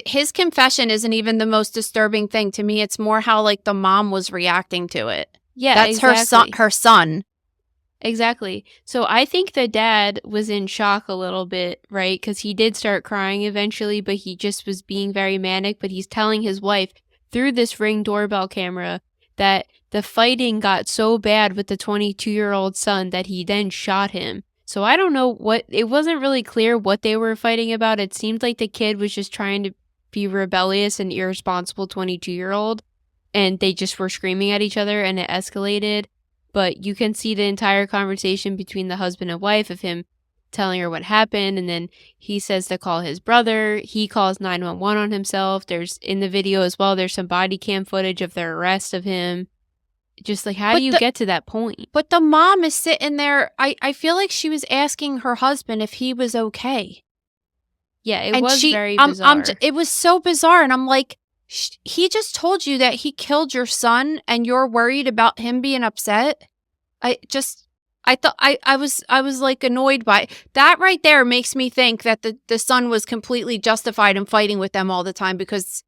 Speaker 3: his confession isn't even the most disturbing thing to me. It's more how, like, the mom was reacting to it.
Speaker 2: Yeah,
Speaker 3: that's
Speaker 2: exactly.
Speaker 3: her son.
Speaker 2: Exactly. So I think the dad was in shock a little bit, right? Because he did start crying eventually, but he just was being very manic. But he's telling his wife through this Ring doorbell camera that the fighting got so bad with the 22-year-old son that he then shot him. So I don't know it wasn't really clear what they were fighting about. It seemed like the kid was just trying to be rebellious and irresponsible 22-year-old, and they just were screaming at each other, and it escalated. But you can see the entire conversation between the husband and wife of him telling her what happened, and then he says to call his brother. He calls 911 on himself. There's, in the video as well, there's some body cam footage of their arrest of him. Just like, how do you get to that point?
Speaker 3: But the mom is sitting there. I feel like she was asking her husband if he was okay.
Speaker 2: Yeah, it
Speaker 3: And
Speaker 2: was
Speaker 3: she,
Speaker 2: very bizarre.
Speaker 3: it was so bizarre. And I'm like, he just told you that he killed your son and you're worried about him being upset. I was like annoyed by that right there. Makes me think that the son was completely justified in fighting with them all the time because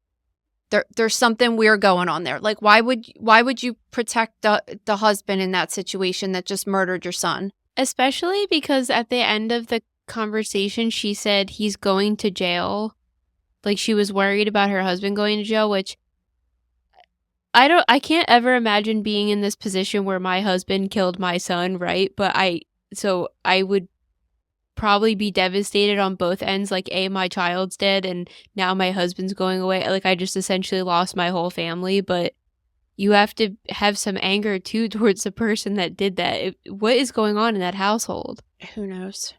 Speaker 3: there's something weird going on there. Like, why would you protect the husband in that situation that just murdered your son?
Speaker 2: Especially because at the end of the conversation, she said he's going to jail. Like, she was worried about her husband going to jail, which I can't ever imagine being in this position where my husband killed my son, right? But I would probably be devastated on both ends. Like, my child's dead and now my husband's going away. Like, I just essentially lost my whole family. But you have to have some anger too towards the person that did that. What is going on in that household?
Speaker 3: Who knows?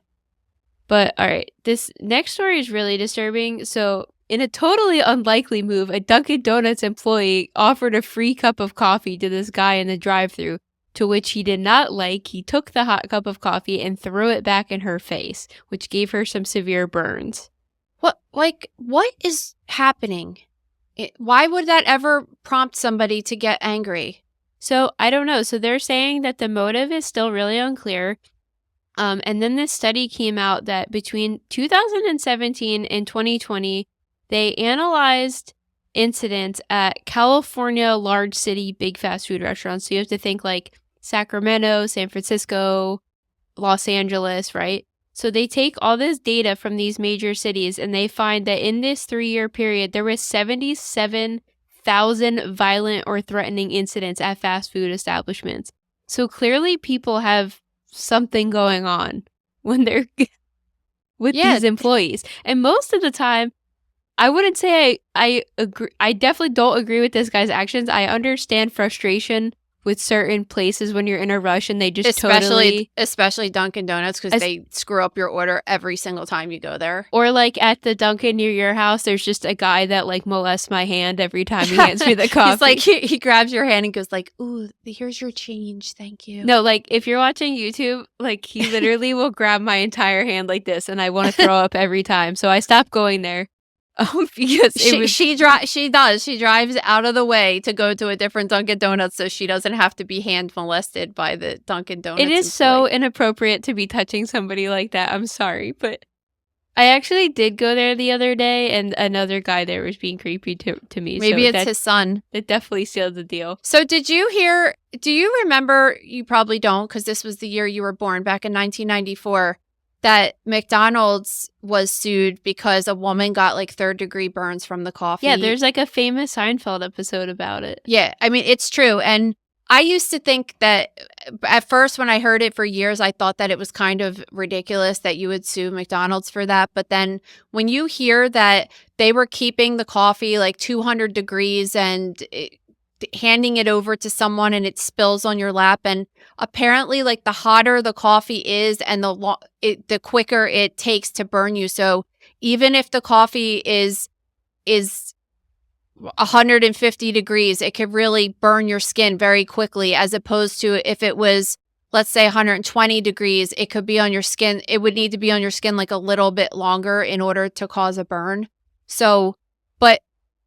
Speaker 2: But all right, this next story is really disturbing. So, in a totally unlikely move, a Dunkin' Donuts employee offered a free cup of coffee to this guy in the drive-thru, to which he did not like. He took the hot cup of coffee and threw it back in her face, which gave her some severe burns.
Speaker 3: What is happening? Why would that ever prompt somebody to get angry?
Speaker 2: So, I don't know. So, they're saying that the motive is still really unclear. And then this study came out that between 2017 and 2020, they analyzed incidents at California large city big fast food restaurants. So you have to think like Sacramento, San Francisco, Los Angeles, right? So they take all this data from these major cities and they find that in this 3-year period, there was 77,000 violent or threatening incidents at fast food establishments. So clearly people have something going on when they're with these employees. And most of the time, I wouldn't say I agree. I definitely don't agree with this guy's actions. I understand frustration with certain places when you're in a rush and they just
Speaker 3: especially Dunkin' Donuts because they screw up your order every single time you go there.
Speaker 2: Or like at the Dunkin' near your house, there's just a guy that like molests my hand every time he hands me the coffee.
Speaker 3: He's like he grabs your hand and goes like, "Ooh, here's your change, thank you."
Speaker 2: No, like if you're watching YouTube, like he literally will grab my entire hand like this, and I want to throw up every time. So I stopped going there. Because
Speaker 3: she drives out of the way to go to a different Dunkin' Donuts so she doesn't have to be hand molested by the Dunkin' Donuts.
Speaker 2: It is so inappropriate to be touching somebody like that. I'm sorry, but I actually did go there the other day, and another guy there was being creepy to me.
Speaker 3: Maybe so it's his son.
Speaker 2: It definitely sealed the deal.
Speaker 3: So do you remember, you probably don't because this was the year you were born, back in 1994, that McDonald's was sued because a woman got like 3rd-degree burns from the coffee.
Speaker 2: Yeah, there's like a famous Seinfeld episode about it.
Speaker 3: Yeah, I mean, it's true. And I used to think that at first when I heard it for years, I thought that it was kind of ridiculous that you would sue McDonald's for that. But then when you hear that they were keeping the coffee like 200 degrees and handing it over to someone and it spills on your lap, and apparently like the hotter the coffee is and the quicker it takes to burn you. So even if the coffee is 150 degrees, it could really burn your skin very quickly, as opposed to if it was, let's say, 120 degrees, it could be on your skin. It would need to be on your skin like a little bit longer in order to cause a burn. So, but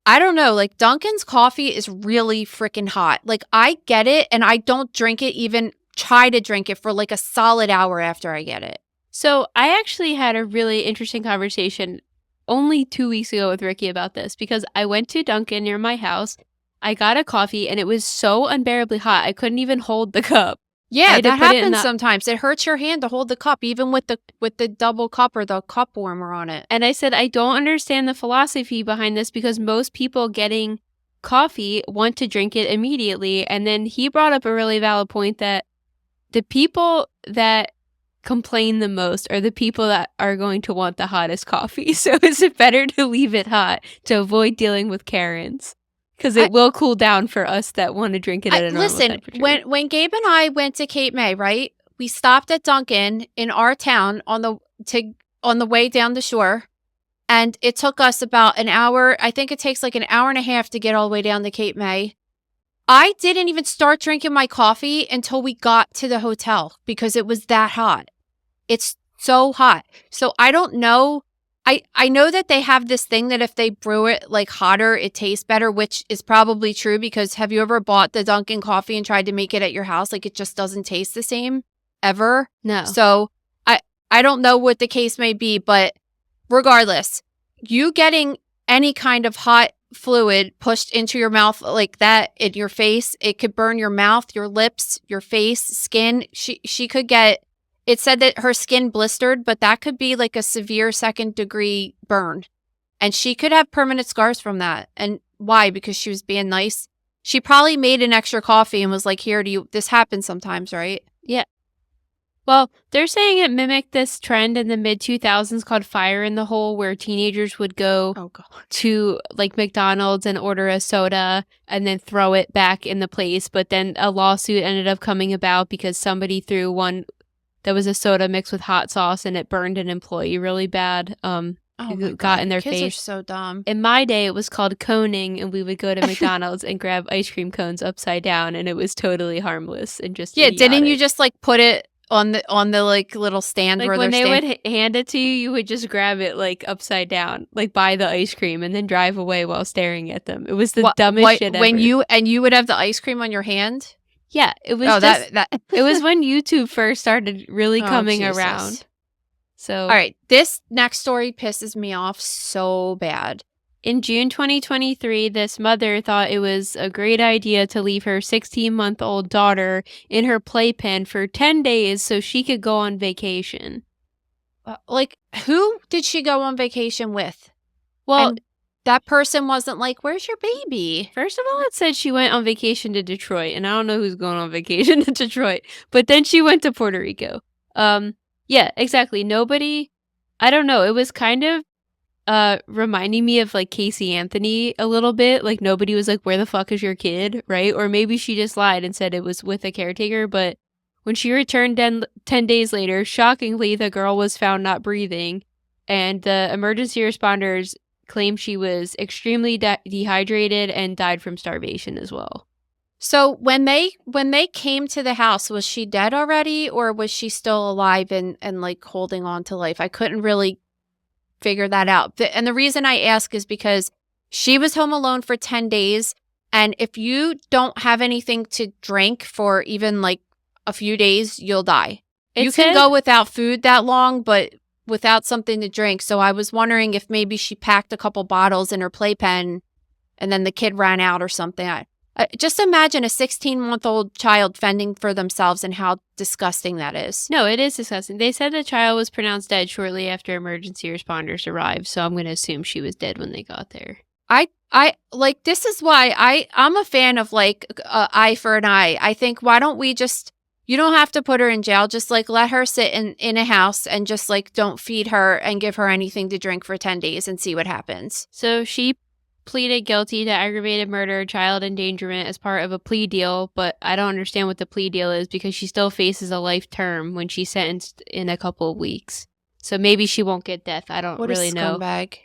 Speaker 3: I don't know, like Dunkin's coffee is really freaking hot. Like I get it, and I don't drink it, even try to drink it for like a solid hour after I get it.
Speaker 2: So I actually had a really interesting conversation only 2 weeks ago with Ricky about this, because I went to Dunkin' near my house. I got a coffee and it was so unbearably hot. I couldn't even hold the cup.
Speaker 3: Yeah, that happens sometimes. It hurts your hand to hold the cup, even with the double cup or the cup warmer on it.
Speaker 2: And I said, I don't understand the philosophy behind this, because most people getting coffee want to drink it immediately. And then he brought up a really valid point that the people that complain the most are the people that are going to want the hottest coffee. So is it better to leave it hot to avoid dealing with Karens? Because it will cool down for us that want to drink it at a normal temperature.
Speaker 3: When Gabe and I went to Cape May, right? We stopped at Dunkin' in our town on the way down the shore, and it took us about an hour. I think it takes like an hour and a half to get all the way down to Cape May. I didn't even start drinking my coffee until we got to the hotel because it was that hot. It's so hot. So I don't know I know that they have this thing that if they brew it like hotter, it tastes better, which is probably true because have you ever bought the Dunkin coffee and tried to make it at your house? Like it just doesn't taste the same ever.
Speaker 2: No.
Speaker 3: So I don't know what the case may be, but regardless, you getting any kind of hot fluid pushed into your mouth like that in your face, it could burn your mouth, your lips, your face, skin. She could get. It said that her skin blistered, but that could be like a severe 2nd-degree burn. And she could have permanent scars from that. And why? Because she was being nice. She probably made an extra coffee and was like, here, this happens sometimes, right?
Speaker 2: Yeah. Well, they're saying it mimicked this trend in the mid-2000s called Fire in the Hole, where teenagers would go to like McDonald's and order a soda and then throw it back in the place. But then a lawsuit ended up coming about because somebody threw one that was a soda mixed with hot sauce and it burned an employee really bad. Got in their
Speaker 3: Kids
Speaker 2: face.
Speaker 3: are so dumb.
Speaker 2: In my day, it was called coning, and we would go to McDonald's and grab ice cream cones upside down, and it was totally harmless and just idiotic.
Speaker 3: Didn't you just like put it on the like little stand
Speaker 2: like
Speaker 3: where
Speaker 2: when
Speaker 3: they're
Speaker 2: they would hand it to you, you would just grab it like upside down, like by the ice cream, and then drive away while staring at them. It was the dumbest shit ever.
Speaker 3: When you would have the ice cream on your hand.
Speaker 2: Yeah, it was it was when YouTube first started really coming around. So,
Speaker 3: all right, this next story pisses me off so bad.
Speaker 2: In June 2023, this mother thought it was a great idea to leave her 16-month-old daughter in her playpen for 10 days so she could go on vacation.
Speaker 3: Like, who did she go on vacation with?
Speaker 2: Well,
Speaker 3: and that person wasn't like, where's your baby?
Speaker 2: First of all, it said she went on vacation to Detroit, and I don't know who's going on vacation to Detroit, but then she went to Puerto Rico. Yeah, exactly. Nobody, I don't know. It was kind of reminding me of like Casey Anthony a little bit. Like nobody was like, where the fuck is your kid? Right? Or maybe she just lied and said it was with a caretaker. But when she returned 10 days later, shockingly, the girl was found not breathing. And the emergency responders claimed she was extremely dehydrated and died from starvation as well.
Speaker 3: So when they came to the house, was she dead already or was she still alive and like holding on to life? I couldn't really figure that out. And the reason I ask is because she was home alone for 10 days. And if you don't have anything to drink for even like a few days, you'll die. You can go without food that long, but without something to drink. So I was wondering if maybe she packed a couple bottles in her playpen and then the kid ran out or something. Just imagine a 16-month-old child fending for themselves and how disgusting that is.
Speaker 2: No, it is disgusting. They said the child was pronounced dead shortly after emergency responders arrived, so I'm going to assume she was dead when they got there.
Speaker 3: I like, this is why I'm a fan of like eye for an eye. I think, why don't we just, you don't have to put her in jail. Just like let her sit in a house and just like don't feed her and give her anything to drink for 10 days and see what happens.
Speaker 2: So she pleaded guilty to aggravated murder, child endangerment as part of a plea deal, but I don't understand what the plea deal is because she still faces a life term when she's sentenced in a couple of weeks. So maybe she won't get death. I don't really know.
Speaker 3: Scumbag.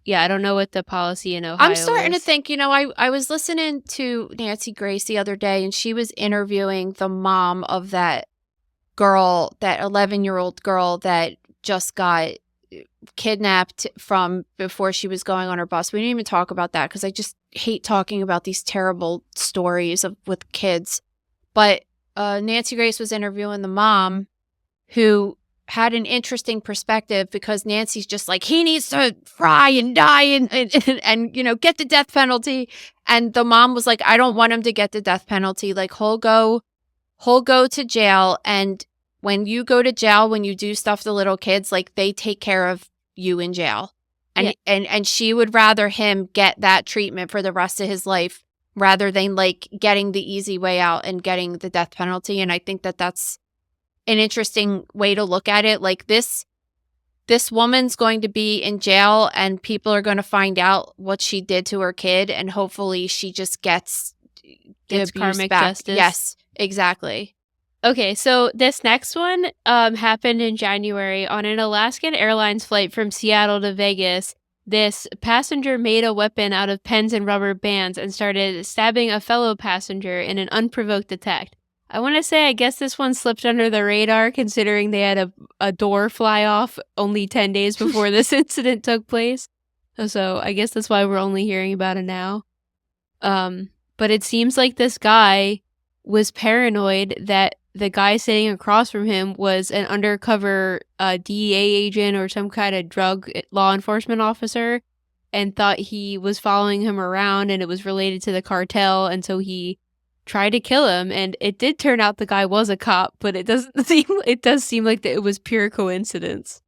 Speaker 2: Yeah, I don't know what the policy in Ohio
Speaker 3: I'm starting
Speaker 2: is.
Speaker 3: to think, I was listening to Nancy Grace the other day and she was interviewing the mom of that girl, that 11-year-old girl that just got kidnapped from before she was going on her bus. We didn't even talk about that because I just hate talking about these terrible stories with kids. But Nancy Grace was interviewing the mom who had an interesting perspective because Nancy's just like, he needs to fry and die and get the death penalty. And the mom was like, I don't want him to get the death penalty. Like he'll go to jail. And when you go to jail, when you do stuff to little kids, like they take care of you in jail. And and she would rather him get that treatment for the rest of his life rather than like getting the easy way out and getting the death penalty. And I think that that's an interesting way to look at it. Like this woman's going to be in jail and people are going to find out what she did to her kid. And hopefully she just gets
Speaker 2: karmic
Speaker 3: back.
Speaker 2: justice.
Speaker 3: Yes, exactly.
Speaker 2: Okay, so this next one happened in January on an Alaskan Airlines flight from Seattle to Vegas. This passenger made a weapon out of pens and rubber bands and started stabbing a fellow passenger in an unprovoked attack. I want to say, I guess this one slipped under the radar considering they had a door fly off only 10 days before this incident took place. So I guess that's why we're only hearing about it now. But it seems like this guy was paranoid that the guy sitting across from him was an undercover DEA agent or some kind of drug law enforcement officer, and thought he was following him around and it was related to the cartel, and so he tried to kill him. And it did turn out the guy was a cop, but it does seem like that it was pure coincidence.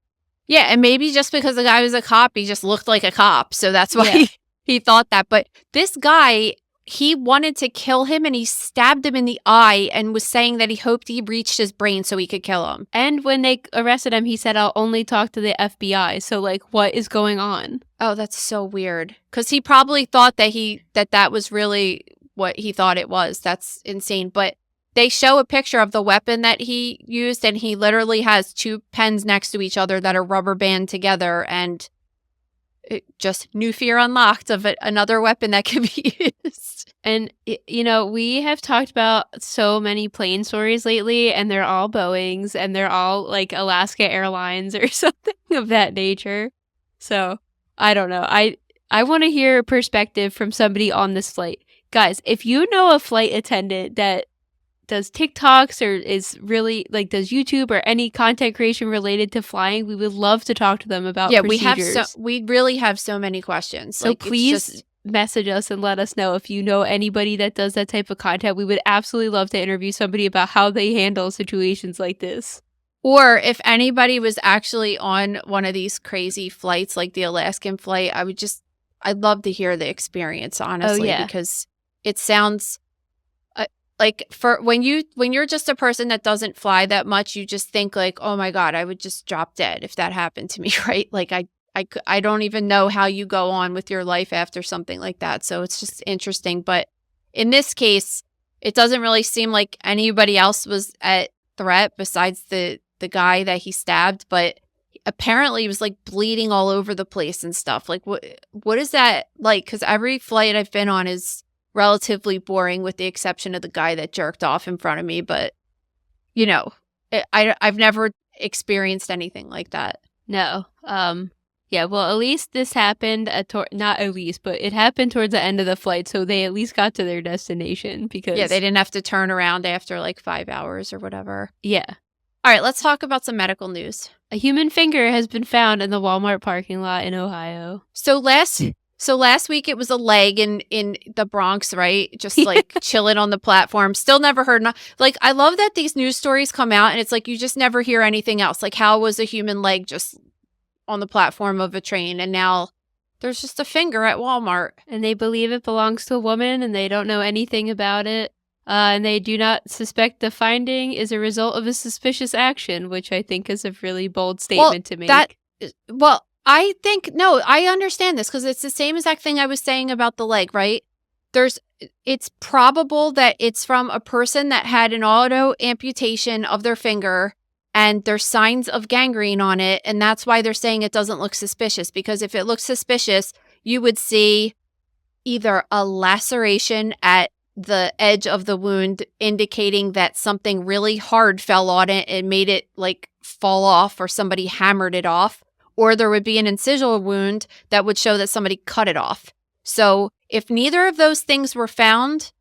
Speaker 3: Yeah, and maybe just because the guy was a cop, he just looked like a cop, so that's why he thought that. But this guy, he wanted to kill him, and he stabbed him in the eye and was saying that he hoped he reached his brain so he could kill him.
Speaker 2: And when they arrested him, he said, "I'll only talk to the FBI." So, like, what is going on?
Speaker 3: Oh, that's so weird. Because he probably thought that that was really what he thought it was. That's insane. But they show a picture of the weapon that he used, and he literally has two pens next to each other that are rubber band together, and just new fear unlocked of another weapon that can be used.
Speaker 2: And, you know, we have talked about so many plane stories lately, and they're all Boeings, and they're all like Alaska Airlines or something of that nature. So I don't know. I want to hear a perspective from somebody on this flight. Guys, if you know a flight attendant that does TikToks or is really like does YouTube or any content creation related to flying, we would love to talk to them about procedures.
Speaker 3: We really have so many questions.
Speaker 2: So please message us and let us know if you know anybody that does that type of content. We would absolutely love to interview somebody about how they handle situations like this.
Speaker 3: Or if anybody was actually on one of these crazy flights like the Alaskan flight, I'd love to hear the experience, honestly, because it sounds like for when you're just a person that doesn't fly that much, you just think like, oh my God, I would just drop dead if that happened to me, right? Like I don't even know how you go on with your life after something like that. So it's just interesting. But in this case, it doesn't really seem like anybody else was at threat besides the guy that he stabbed. But apparently he was like bleeding all over the place and stuff. Like what is that like? Because every flight I've been on is relatively boring with the exception of the guy that jerked off in front of me. But, you know, I've never experienced anything like that.
Speaker 2: No. Yeah, well, at least this happened, not at least, but it happened towards the end of the flight, so they at least got to their destination because...
Speaker 3: Yeah, they didn't have to turn around after like 5 hours or whatever.
Speaker 2: Yeah.
Speaker 3: All right, let's talk about some medical news.
Speaker 2: A human finger has been found in the Walmart parking lot in Ohio.
Speaker 3: So last week it was a leg in the Bronx, right? Just like chilling on the platform. Still never heard. Like, I love that these news stories come out and it's like you just never hear anything else. Like, how was a human leg just on the platform of a train? And now there's just a finger at Walmart.
Speaker 2: And they believe it belongs to a woman and they don't know anything about it. And they do not suspect the finding is a result of a suspicious action, which I think is a really bold statement to make.
Speaker 3: I think, no, I understand this because it's the same exact thing I was saying about the leg, right? It's probable that it's from a person that had an auto amputation of their finger and there's signs of gangrene on it. And that's why they're saying it doesn't look suspicious, because if it looks suspicious, you would see either a laceration at the edge of the wound indicating that something really hard fell on it and made it like fall off, or somebody hammered it off. Or there would be an incisional wound that would show that somebody cut it off. So if neither of those things were found,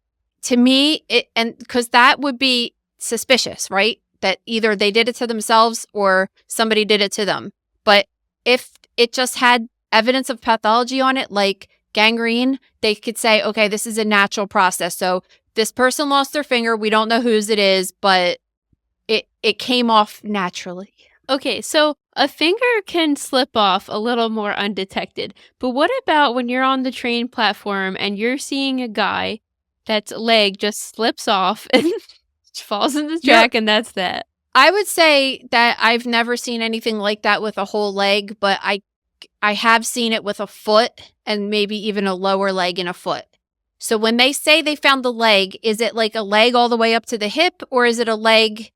Speaker 3: to me, because that would be suspicious, right? That either they did it to themselves or somebody did it to them. But if it just had evidence of pathology on it, like gangrene, they could say, okay, this is a natural process. So this person lost their finger. We don't know whose it is, but it came off naturally.
Speaker 2: Okay, so a finger can slip off a little more undetected. But what about when you're on the train platform and you're seeing a guy that's leg just slips off and falls in the track, and that's that?
Speaker 3: I would say that I've never seen anything like that with a whole leg, but I have seen it with a foot and maybe even a lower leg and a foot. So when they say they found the leg, is it like a leg all the way up to the hip, or is it a leg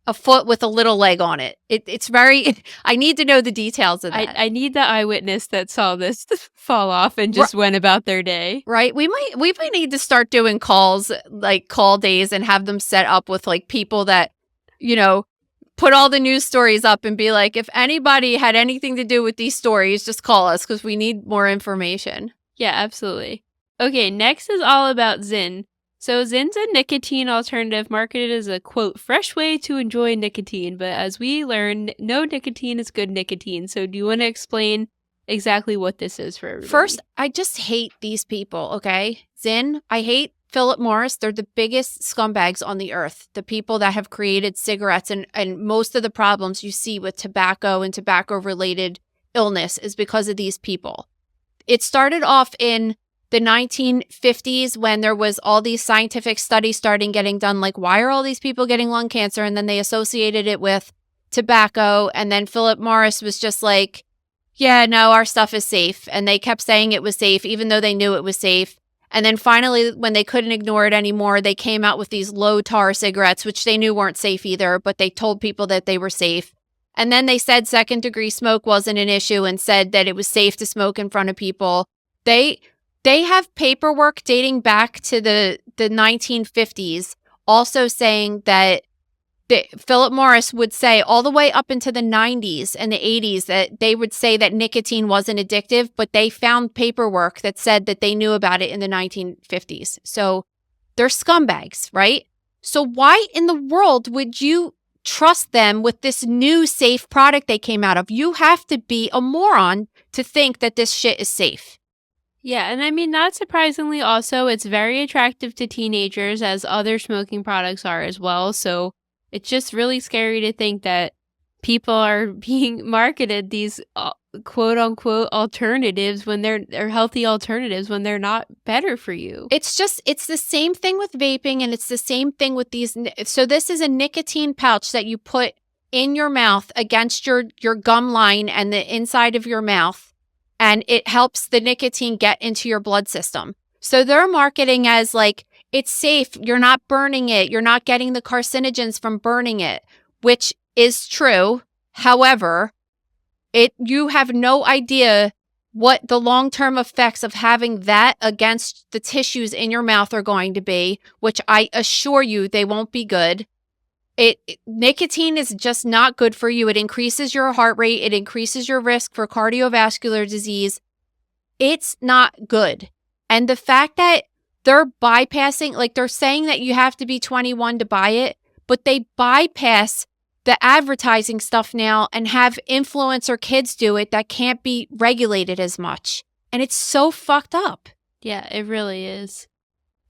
Speaker 3: a foot with a little leg on it. It's very, I need to know the details of that.
Speaker 2: I need the eyewitness that saw this fall off and just went about their day.
Speaker 3: Right? We might need to start doing calls, like call days, and have them set up with like people that, you know, put all the news stories up and be like, if anybody had anything to do with these stories, just call us because we need more information.
Speaker 2: Yeah, absolutely. Okay, next is all about Zyn. So Zyn's a nicotine alternative marketed as a, quote, fresh way to enjoy nicotine. But as we learned, no nicotine is good nicotine. So do you want to explain exactly what this is for everybody?
Speaker 3: First, I just hate these people, okay? Zyn, I hate Philip Morris. They're the biggest scumbags on the earth. The people that have created cigarettes and most of the problems you see with tobacco and tobacco-related illness is because of these people. It started off in the 1950s when there was all these scientific studies starting getting done, like why are all these people getting lung cancer? And then they associated it with tobacco. And then Philip Morris was just like, yeah, no, our stuff is safe. And they kept saying it was safe, even though they knew it was safe. And then finally, when they couldn't ignore it anymore, they came out with these low tar cigarettes, which they knew weren't safe either, but they told people that they were safe. And then they said second degree smoke wasn't an issue and said that it was safe to smoke in front of people. They have paperwork dating back to the 1950s also saying that Philip Morris would say all the way up into the 90s and the 80s that they would say that nicotine wasn't addictive, but they found paperwork that said that they knew about it in the 1950s. So they're scumbags, right? So why in the world would you trust them with this new safe product they came out of? You have to be a moron to think that this shit is safe.
Speaker 2: Yeah, and I mean, not surprisingly also, it's very attractive to teenagers as other smoking products are as well. So it's just really scary to think that people are being marketed these quote unquote alternatives when they're healthy alternatives when they're not better for you.
Speaker 3: It's the same thing with vaping, and it's the same thing with these. So this is a nicotine pouch that you put in your mouth against your gum line and the inside of your mouth. And it helps the nicotine get into your blood system. So they're marketing as like, it's safe. You're not burning it. You're not getting the carcinogens from burning it, which is true. However, you have no idea what the long-term effects of having that against the tissues in your mouth are going to be, which I assure you they won't be good. Nicotine is just not good for you. It increases your heart rate. It increases your risk for cardiovascular disease. It's not good. And the fact that they're bypassing, like they're saying that you have to be 21 to buy it, but they bypass the advertising stuff now and have influencer kids do it that can't be regulated as much. And it's so fucked up.
Speaker 2: Yeah, it really is.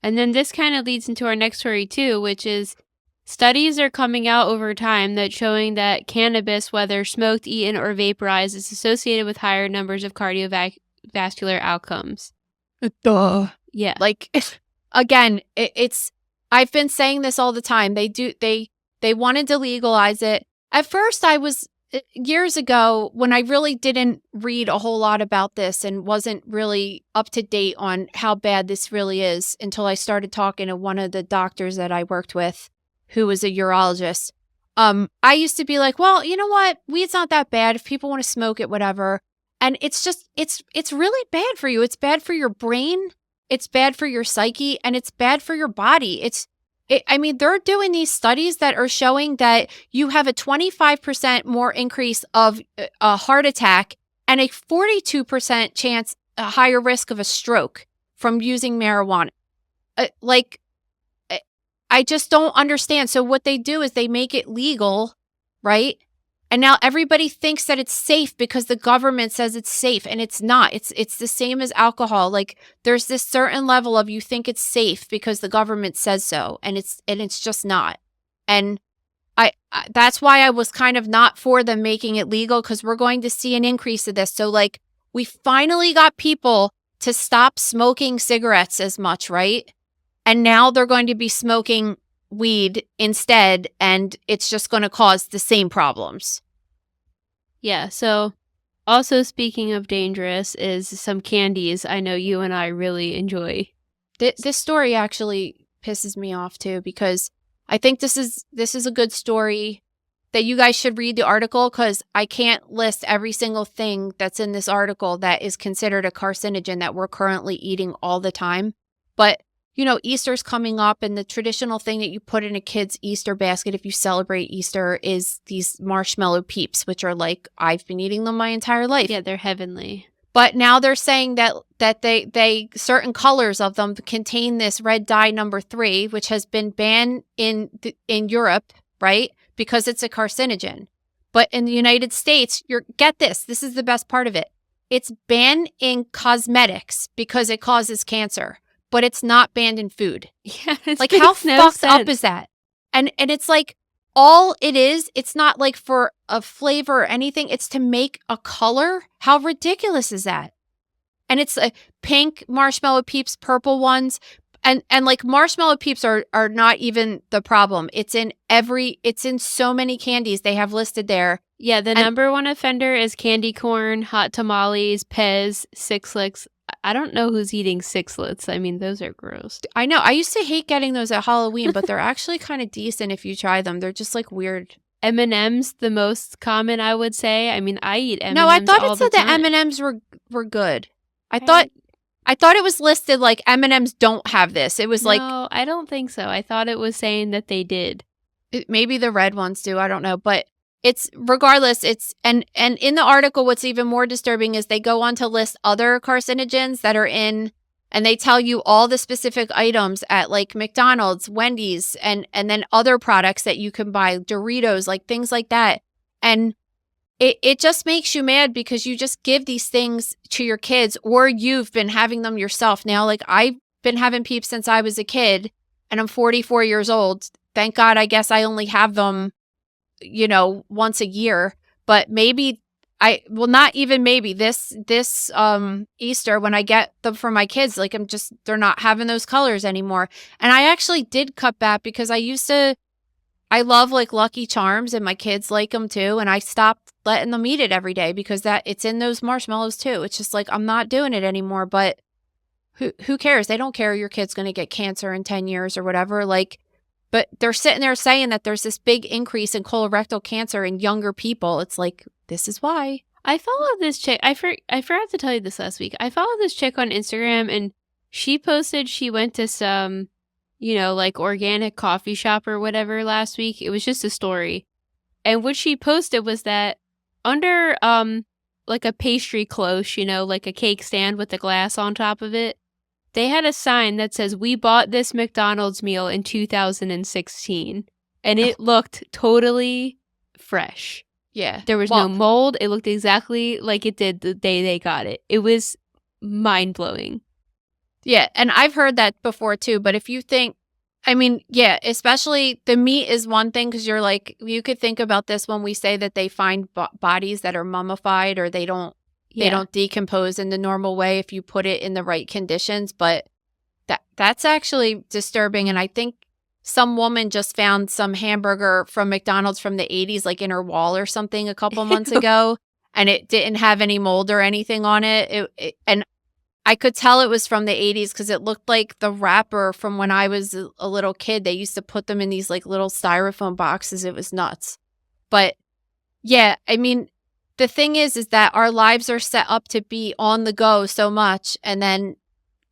Speaker 2: And then this kind of leads into our next story too, which is studies are coming out over time that showing that cannabis, whether smoked, eaten, or vaporized, is associated with higher numbers of cardiovascular outcomes.
Speaker 3: Duh.
Speaker 2: Yeah.
Speaker 3: Like, again, it's, I've been saying this all the time. They wanted to legalize it. At first, I was, years ago, when I really didn't read a whole lot about this and wasn't really up to date on how bad this really is until I started talking to one of the doctors that I worked with, who was a urologist. I used to be like, well, you know what? Weed's not that bad. If people want to smoke it, whatever. And it's just, it's really bad for you. It's bad for your brain. It's bad for your psyche, and it's bad for your body. I mean, they're doing these studies that are showing that you have a 25% more increase of a heart attack and a 42% chance, a higher risk of a stroke from using marijuana. I just don't understand. So what they do is they make it legal, right? And now everybody thinks that it's safe because the government says it's safe, and it's not. It's the same as alcohol. Like, there's this certain level of you think it's safe because the government says so, and it's just not. And I that's why I was kind of not for them making it legal, because we're going to see an increase of this. So like, we finally got people to stop smoking cigarettes as much, right? And now they're going to be smoking weed instead, and it's just going to cause the same problems.
Speaker 2: Yeah, so also speaking of dangerous is some candies I know you and I really enjoy.
Speaker 3: This story actually pisses me off too, because I think this is a good story that you guys should read the article because I can't list every single thing that's in this article that is considered a carcinogen that we're currently eating all the time. But, Easter's coming up, and the traditional thing that you put in a kid's Easter basket if you celebrate Easter is these marshmallow peeps, which are like, I've been eating them my entire life.
Speaker 2: Yeah, they're heavenly.
Speaker 3: But now they're saying that they certain colors of them contain this red dye number 3, which has been banned in Europe, right? Because it's a carcinogen. But in the United States, get this is the best part of it. It's banned in cosmetics because it causes cancer, but it's not banned in food.
Speaker 2: Yeah,
Speaker 3: like how fucked up is that? And it's like all it is, it's not like for a flavor or anything, it's to make a color. How ridiculous is that? And it's pink marshmallow peeps, purple ones. And like marshmallow peeps are not even the problem. It's in so many candies they have listed there.
Speaker 2: Yeah, the number one offender is candy corn, hot tamales, Pez, Six Licks. I don't know who's eating Sixlets. I mean, those are gross.
Speaker 3: I know. I used to hate getting those at Halloween, but they're actually kind of decent if you try them. They're just like weird.
Speaker 2: M&M's the most common, I would say. I mean, I eat M&M's.
Speaker 3: No, I thought
Speaker 2: all
Speaker 3: it said
Speaker 2: the
Speaker 3: that
Speaker 2: time.
Speaker 3: M&M's were good. I thought it was listed like M&M's don't have this. It was like
Speaker 2: no, I don't think so. I thought it was saying that they did.
Speaker 3: Maybe the red ones do. I don't know, but it's regardless. It's and in the article, what's even more disturbing is they go on to list other carcinogens that are in, and they tell you all the specific items at like McDonald's, Wendy's, and then other products that you can buy, Doritos, like things like that. And it just makes you mad because you just give these things to your kids, or you've been having them yourself. Now, like I've been having peeps since I was a kid, and I'm 44 years old. Thank God, I guess I only have them, once a year. But maybe not even maybe this Easter when I get them for my kids, like they're not having those colors anymore. And I actually did cut back because I love like Lucky Charms and my kids like them too. And I stopped letting them eat it every day because it's in those marshmallows too. It's just like, I'm not doing it anymore, but who cares? They don't care your kid's going to get cancer in 10 years or whatever. Like, but they're sitting there saying that there's this big increase in colorectal cancer in younger people. It's like, this is why.
Speaker 2: I follow this chick. I forgot to tell you this last week. I follow this chick on Instagram, and she posted she went to some, like organic coffee shop or whatever last week. It was just a story. And what she posted was that under like a pastry cloche, like a cake stand with the glass on top of it, they had a sign that says, "We bought this McDonald's meal in 2016." And it looked totally fresh.
Speaker 3: Yeah.
Speaker 2: There was no mold. It looked exactly like it did the day they got it. It was mind-blowing.
Speaker 3: Yeah, and I've heard that before too, but if you think, I mean, yeah, especially the meat is one thing because you're like, you could think about this when we say that they find bodies that are mummified or they don't decompose in the normal way if you put it in the right conditions, but that's actually disturbing. And I think some woman just found some hamburger from McDonald's from the 80s, like in her wall or something a couple months ago, and it didn't have any mold or anything on it. And I could tell it was from the 80s because it looked like the wrapper from when I was a little kid. They used to put them in these like little styrofoam boxes. It was nuts. But yeah, I mean, the thing is that our lives are set up to be on the go so much. And then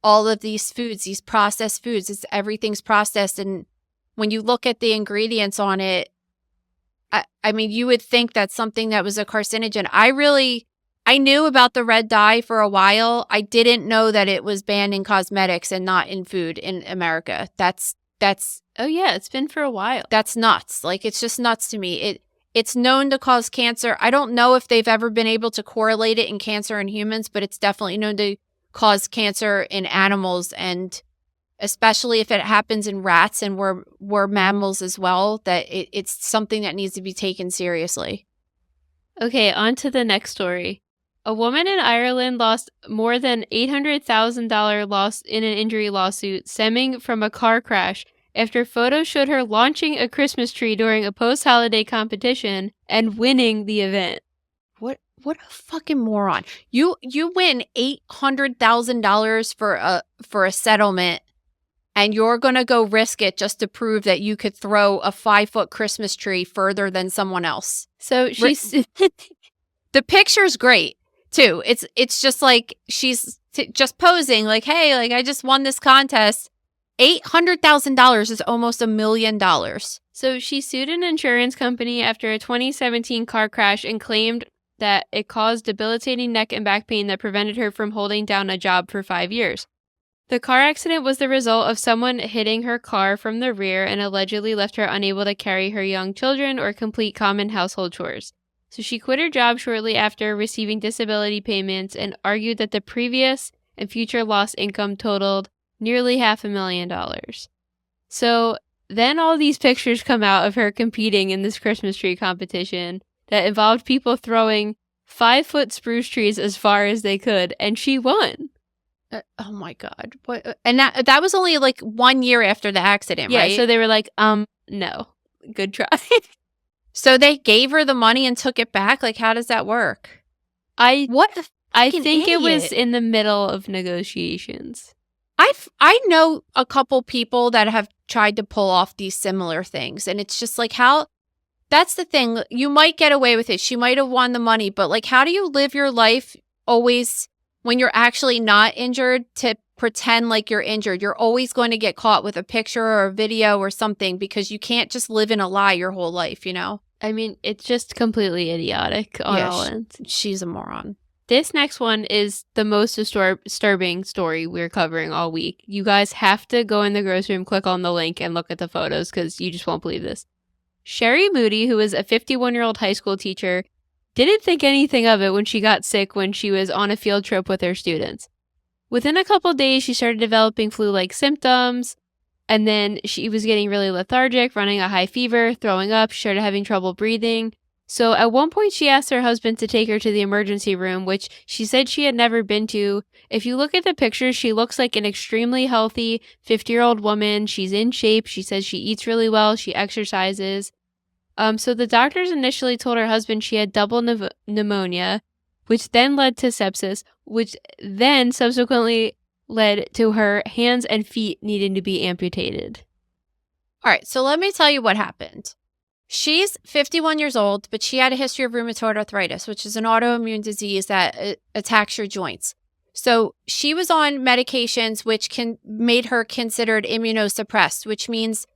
Speaker 3: all of these foods, these processed foods, everything's processed. And when you look at the ingredients on it, I mean, you would think that's something that was a carcinogen. I knew about the red dye for a while. I didn't know that it was banned in cosmetics and not in food in America. That's
Speaker 2: oh yeah, it's been for a while.
Speaker 3: That's nuts. Like, it's just nuts to me. It's known to cause cancer. I don't know if they've ever been able to correlate it in cancer in humans, but it's definitely known to cause cancer in animals, and especially if it happens in rats, and we're mammals as well, that it's something that needs to be taken seriously.
Speaker 2: Okay, on to the next story. A woman in Ireland lost more than $800,000 loss in an injury lawsuit stemming from a car crash after photos showed her launching a Christmas tree during a post-holiday competition and winning the event.
Speaker 3: What a fucking moron. You win $800,000 for a settlement, and you're going to go risk it just to prove that you could throw a 5-foot Christmas tree further than someone else.
Speaker 2: So she's
Speaker 3: The picture's great too. It's just like she's just posing like, hey, like I just won this contest. $800,000 is almost $1 million.
Speaker 2: So she sued an insurance company after a 2017 car crash and claimed that it caused debilitating neck and back pain that prevented her from holding down a job for 5 years. The car accident was the result of someone hitting her car from the rear and allegedly left her unable to carry her young children or complete common household chores. So she quit her job shortly after receiving disability payments and argued that the previous and future lost income totaled nearly $500,000. So then all these pictures come out of her competing in this Christmas tree competition that involved people throwing 5-foot spruce trees as far as they could, and she won.
Speaker 3: Oh my God. What? And that was only like 1 year after the accident, right?
Speaker 2: Yeah, so they were like, no. Good try.
Speaker 3: So they gave her the money and took it back? Like, how does that work?
Speaker 2: I
Speaker 3: fucking
Speaker 2: think it was
Speaker 3: idiot.
Speaker 2: in the middle of negotiations.
Speaker 3: I know a couple people that have tried to pull off these similar things, and it's just like, how, that's the thing. You might get away with it. She might have won the money, but like, how do you live your life always when you're actually not injured to pretend like you're injured? You're always going to get caught with a picture or a video or something because you can't just live in a lie your whole life, you know?
Speaker 2: I mean, it's just completely idiotic on all ends.
Speaker 3: She's a moron.
Speaker 2: This next one is the most disturbing story we're covering all week. You guys have to go in the grocery room, click on the link, and look at the photos because you just won't believe this. Sherry Moody, who is a 51-year-old high school teacher, didn't think anything of it when she got sick when she was on a field trip with her students. Within a couple days, she started developing flu-like symptoms, and then she was getting really lethargic, running a high fever, throwing up, she started having trouble breathing. So at one point, she asked her husband to take her to the emergency room, which she said she had never been to. If you look at the pictures, she looks like an extremely healthy 50-year-old woman. She's in shape. She says she eats really well. She exercises. So the doctors initially told her husband she had double pneumonia, which then led to sepsis, which then subsequently led to her hands and feet needing to be amputated.
Speaker 3: All right, so let me tell you what happened. She's 51 years old, but she had a history of rheumatoid arthritis, which is an autoimmune disease that attacks your joints. So she was on medications which made her considered immunosuppressed, which means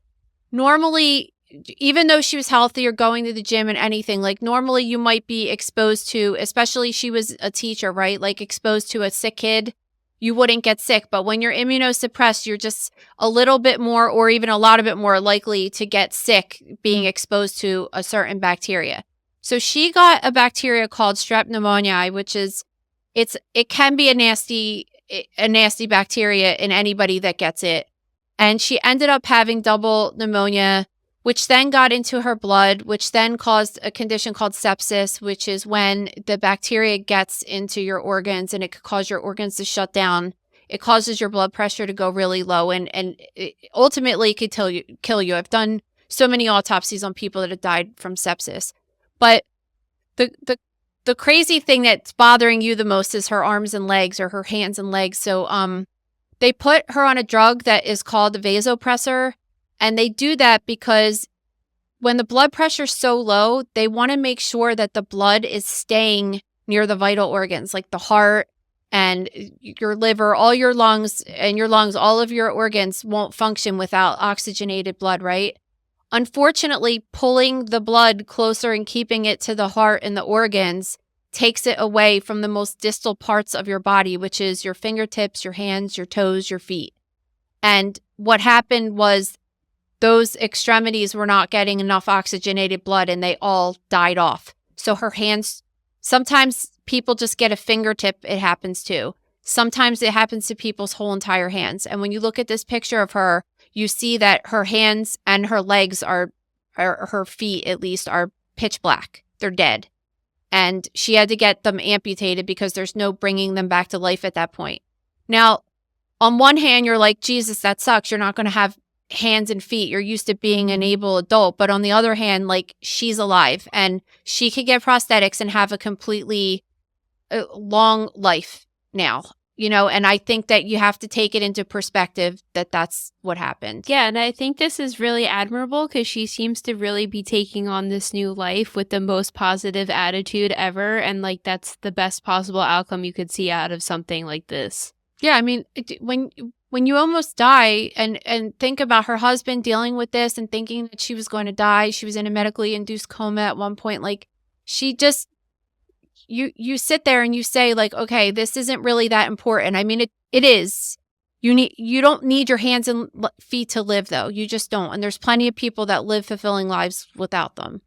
Speaker 3: normally, even though she was healthy or going to the gym and anything, like normally you might be exposed to, especially she was a teacher, right? Like exposed to a sick kid, you wouldn't get sick. But when you're immunosuppressed, you're just a little bit more or even a lot of it more likely to get sick being exposed to a certain bacteria. So she got a bacteria called strep pneumoniae, which is, it can be a nasty bacteria in anybody that gets it. And she ended up having double pneumonia, which then got into her blood, which then caused a condition called sepsis, which is when the bacteria gets into your organs and it could cause your organs to shut down. It causes your blood pressure to go really low and it ultimately could kill you. I've done so many autopsies on people that have died from sepsis. But the crazy thing that's bothering you the most is her arms and legs or her hands and legs. So they put her on a drug that is called a vasopressor. And they do that because when the blood pressure is so low, they want to make sure that the blood is staying near the vital organs, like the heart and your liver, all your lungs, all of your organs won't function without oxygenated blood, right? Unfortunately, pulling the blood closer and keeping it to the heart and the organs takes it away from the most distal parts of your body, which is your fingertips, your hands, your toes, your feet. And what happened was those extremities were not getting enough oxygenated blood and they all died off. So her hands, sometimes people just get a fingertip, it happens to. Sometimes it happens to people's whole entire hands. And when you look at this picture of her, you see that her hands and her legs or her feet at least, are pitch black. They're dead. And she had to get them amputated because there's no bringing them back to life at that point. Now, on one hand, you're like, Jesus, that sucks. You're not going to have hands and feet. You're used to being an able adult. But on the other hand, like, she's alive and she could get prosthetics and have a completely long life now. and I think that you have to take it into perspective that that's what happened.
Speaker 2: Yeah, and I think this is really admirable because she seems to really be taking on this new life with the most positive attitude ever. And like, that's the best possible outcome you could see out of something like this.
Speaker 3: Yeah, I mean, when you almost die and think about her husband dealing with this and thinking that she was going to die, she was in a medically induced coma at one point. Like, she just, you sit there and you say, like, okay, this isn't really that important. I mean, it is. You don't need your hands and feet to live, though. You just don't. And there's plenty of people that live fulfilling lives without them.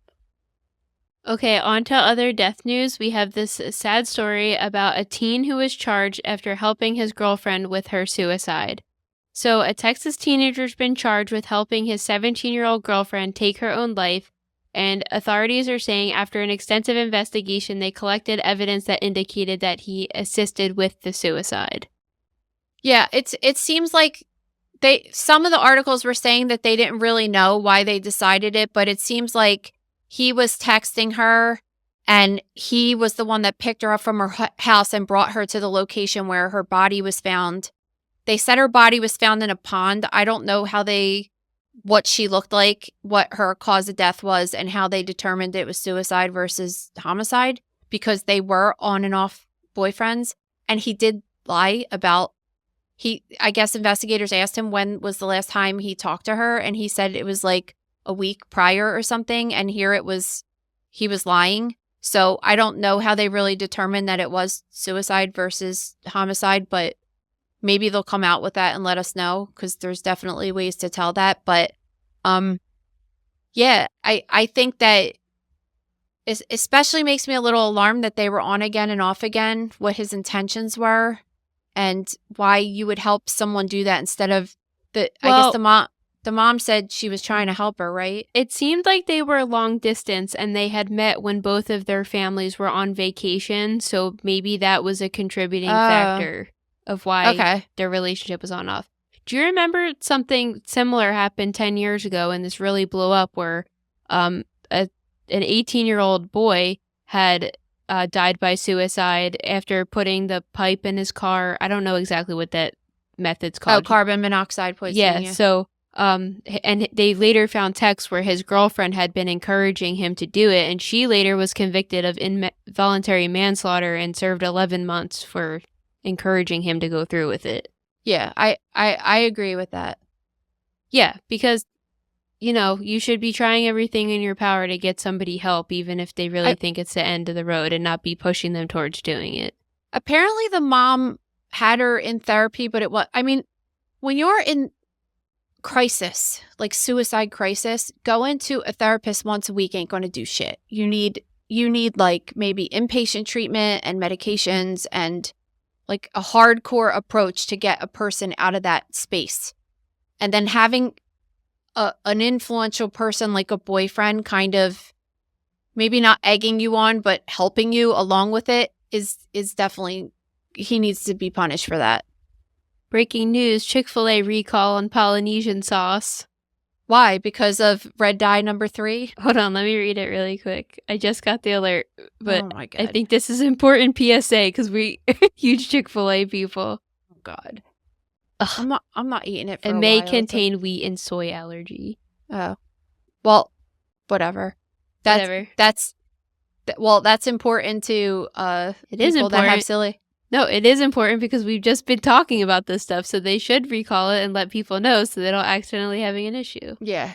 Speaker 2: Okay, on to other death news. We have this sad story about a teen who was charged after helping his girlfriend with her suicide. So, a Texas teenager's been charged with helping his 17-year-old girlfriend take her own life, and authorities are saying after an extensive investigation, they collected evidence that indicated that he assisted with the suicide.
Speaker 3: Yeah, it seems like some of the articles were saying that they didn't really know why they decided it, but it seems like he was texting her, and he was the one that picked her up from her house and brought her to the location where her body was found. They said her body was found in a pond. I don't know what she looked like, what her cause of death was, and how they determined it was suicide versus homicide, because they were on and off boyfriends. And he did lie about, I guess investigators asked him when was the last time he talked to her, and he said it was like a week prior or something, and here he was lying. So I don't know how they really determined that it was suicide versus homicide, but maybe they'll come out with that and let us know, because there's definitely ways to tell that. But yeah, I think that it especially makes me a little alarmed that they were on again and off again, what his intentions were, and why you would help someone do that instead of I guess the mom said she was trying to help her, right?
Speaker 2: It seemed like they were long distance and they had met when both of their families were on vacation. So maybe that was a contributing factor of why their relationship was on off. Do you remember something similar happened 10 years ago and this really blew up where an 18-year-old boy had died by suicide after putting the pipe in his car? I don't know exactly what that method's called.
Speaker 3: Oh, carbon monoxide poisoning.
Speaker 2: Yeah, so and they later found texts where his girlfriend had been encouraging him to do it, and she later was convicted of involuntary manslaughter and served 11 months for encouraging him to go through with it.
Speaker 3: Yeah, I agree with that.
Speaker 2: Yeah, because, you should be trying everything in your power to get somebody help, even if they really think it's the end of the road, and not be pushing them towards doing it.
Speaker 3: Apparently the mom had her in therapy, but when you're in crisis, like suicide crisis, going to a therapist once a week ain't going to do shit. You need like maybe inpatient treatment and medications and like a hardcore approach to get a person out of that space. And then having an influential person like a boyfriend kind of maybe not egging you on, but helping you along with it is definitely, he needs to be punished for that.
Speaker 2: Breaking news, Chick-fil-A recall on Polynesian sauce.
Speaker 3: Why? Because of red dye number 3?
Speaker 2: Hold on, let me read it really quick. I just got the alert, but
Speaker 3: oh my God.
Speaker 2: I think this is important PSA because we huge Chick-fil-A people.
Speaker 3: Oh God. Ugh. I'm not eating it for
Speaker 2: it
Speaker 3: a
Speaker 2: may
Speaker 3: while.
Speaker 2: contain wheat and soy allergy.
Speaker 3: Oh. Well, whatever. That's important to
Speaker 2: it is
Speaker 3: people
Speaker 2: important.
Speaker 3: that have silly.
Speaker 2: No, it is important because we've just been talking about this stuff, so they should recall it and let people know so they don't accidentally having an issue.
Speaker 3: Yeah,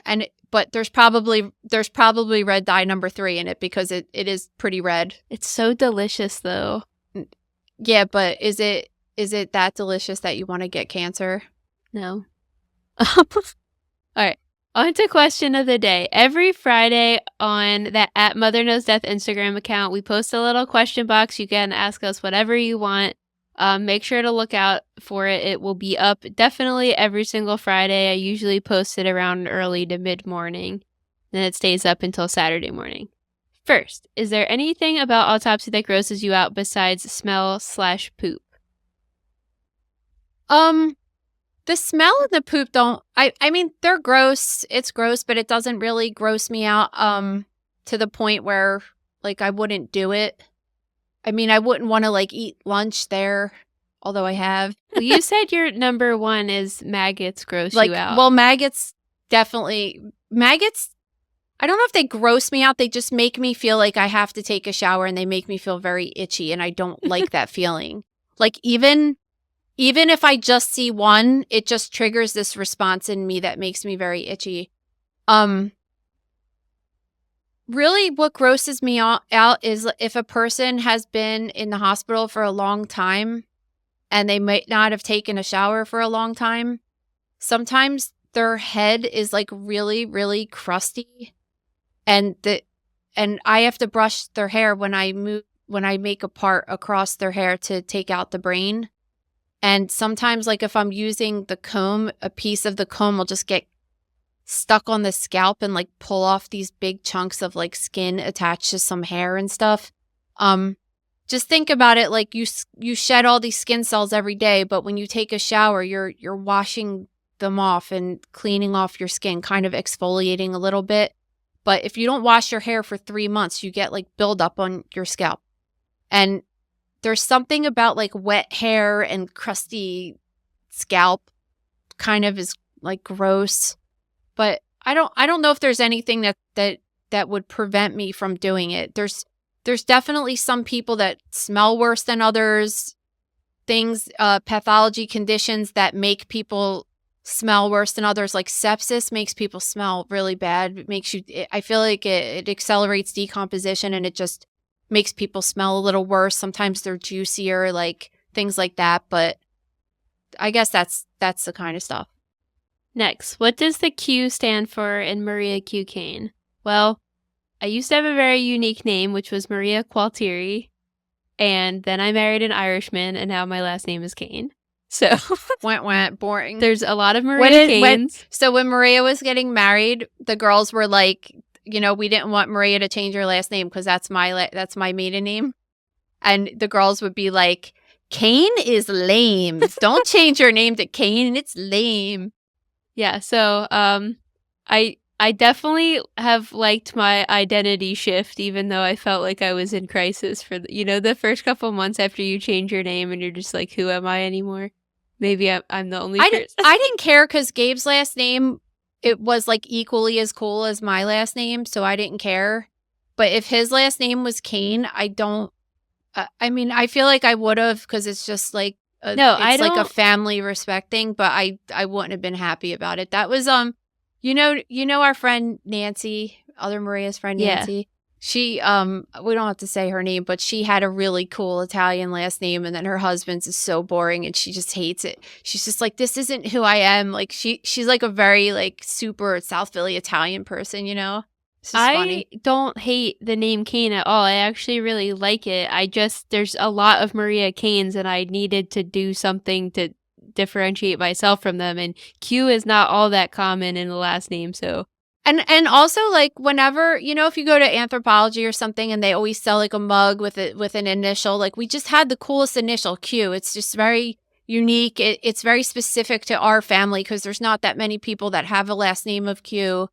Speaker 3: but there's probably red dye number 3 in it because it is pretty red.
Speaker 2: It's so delicious though.
Speaker 3: Yeah, but is it that delicious that you want to get cancer?
Speaker 2: No. All right. On to question of the day. Every Friday on that at Mother Knows Death Instagram account, we post a little question box. You can ask us whatever you want. Make sure to look out for it. It will be up definitely every single Friday. I usually post it around early to mid-morning. Then it stays up until Saturday morning. First, is there anything about autopsy that grosses you out besides smell/poop?
Speaker 3: The smell and the poop don't, I mean, they're gross. It's gross, but it doesn't really gross me out to the point where, like, I wouldn't do it. I mean, I wouldn't want to, like, eat lunch there although I have.
Speaker 2: Well, you said your number one is maggots gross
Speaker 3: Like,
Speaker 2: you out.
Speaker 3: well, maggots, definitely. Maggots, I don't know if they gross me out. They just make me feel like I have to take a shower, and they make me feel very itchy, and I don't like that feeling. Like, even if I just see one, it just triggers this response in me that makes me very itchy. Really, what grosses me out is if a person has been in the hospital for a long time and they might not have taken a shower for a long time. Sometimes their head is like really, really crusty, and I have to brush their hair when I make a part across their hair to take out the brain. And sometimes, like, if I'm using the comb, a piece of the comb will just get stuck on the scalp and like pull off these big chunks of like skin attached to some hair and stuff. Just think about it, like you shed all these skin cells every day, but when you take a shower, you're washing them off and cleaning off your skin, kind of exfoliating a little bit. But if you don't wash your hair for 3 months, you get like buildup on your scalp. And there's something about like wet hair and crusty scalp kind of is like gross. But I don't know if there's anything that would prevent me from doing it. There's definitely some people that smell worse than others. Things, pathology conditions that make people smell worse than others, like sepsis makes people smell really bad. I feel like it accelerates decomposition, and it just makes people smell a little worse. Sometimes they're juicier, like things like that. But I guess that's the kind of stuff.
Speaker 2: Next, what does the Q stand for in Maria Q. Kane? Well, I used to have a very unique name, which was Maria Qualtieri, and then I married an Irishman, and now my last name is Kane. So,
Speaker 3: went boring.
Speaker 2: There's a lot of Maria Kanes.
Speaker 3: So when Maria was getting married, the girls were like, we didn't want Maria to change her last name because that's my maiden name, and the girls would be like, Kane is lame. Don't change your name to Kane. It's lame.
Speaker 2: Yeah, so I definitely have liked my identity shift, even though I felt like I was in crisis for the first couple months after you change your name and you're just like, who am I anymore? Maybe I'm the only person.
Speaker 3: I didn't care because Gabe's last name, it was like equally as cool as my last name, so I didn't care. But if his last name was Kane, I don't. I feel like I would have, because it's just like. It's like a family respect thing, but I wouldn't have been happy about it. That was our friend Nancy, other Maria's friend Nancy. Yeah. She we don't have to say her name, but she had a really cool Italian last name, and then her husband's is so boring and she just hates it. She's just like, this isn't who I am. Like she's like a very like super South Philly Italian person,
Speaker 2: I don't hate the name Kane at all. I actually really like it. There's a lot of Maria Kanes, and I needed to do something to differentiate myself from them. And Q is not all that common in the last name, so.
Speaker 3: And also, like, whenever, if you go to Anthropology or something and they always sell like a mug with an initial, like we just had the coolest initial, Q. It's just very unique. It's very specific to our family because there's not that many people that have a last name of Q.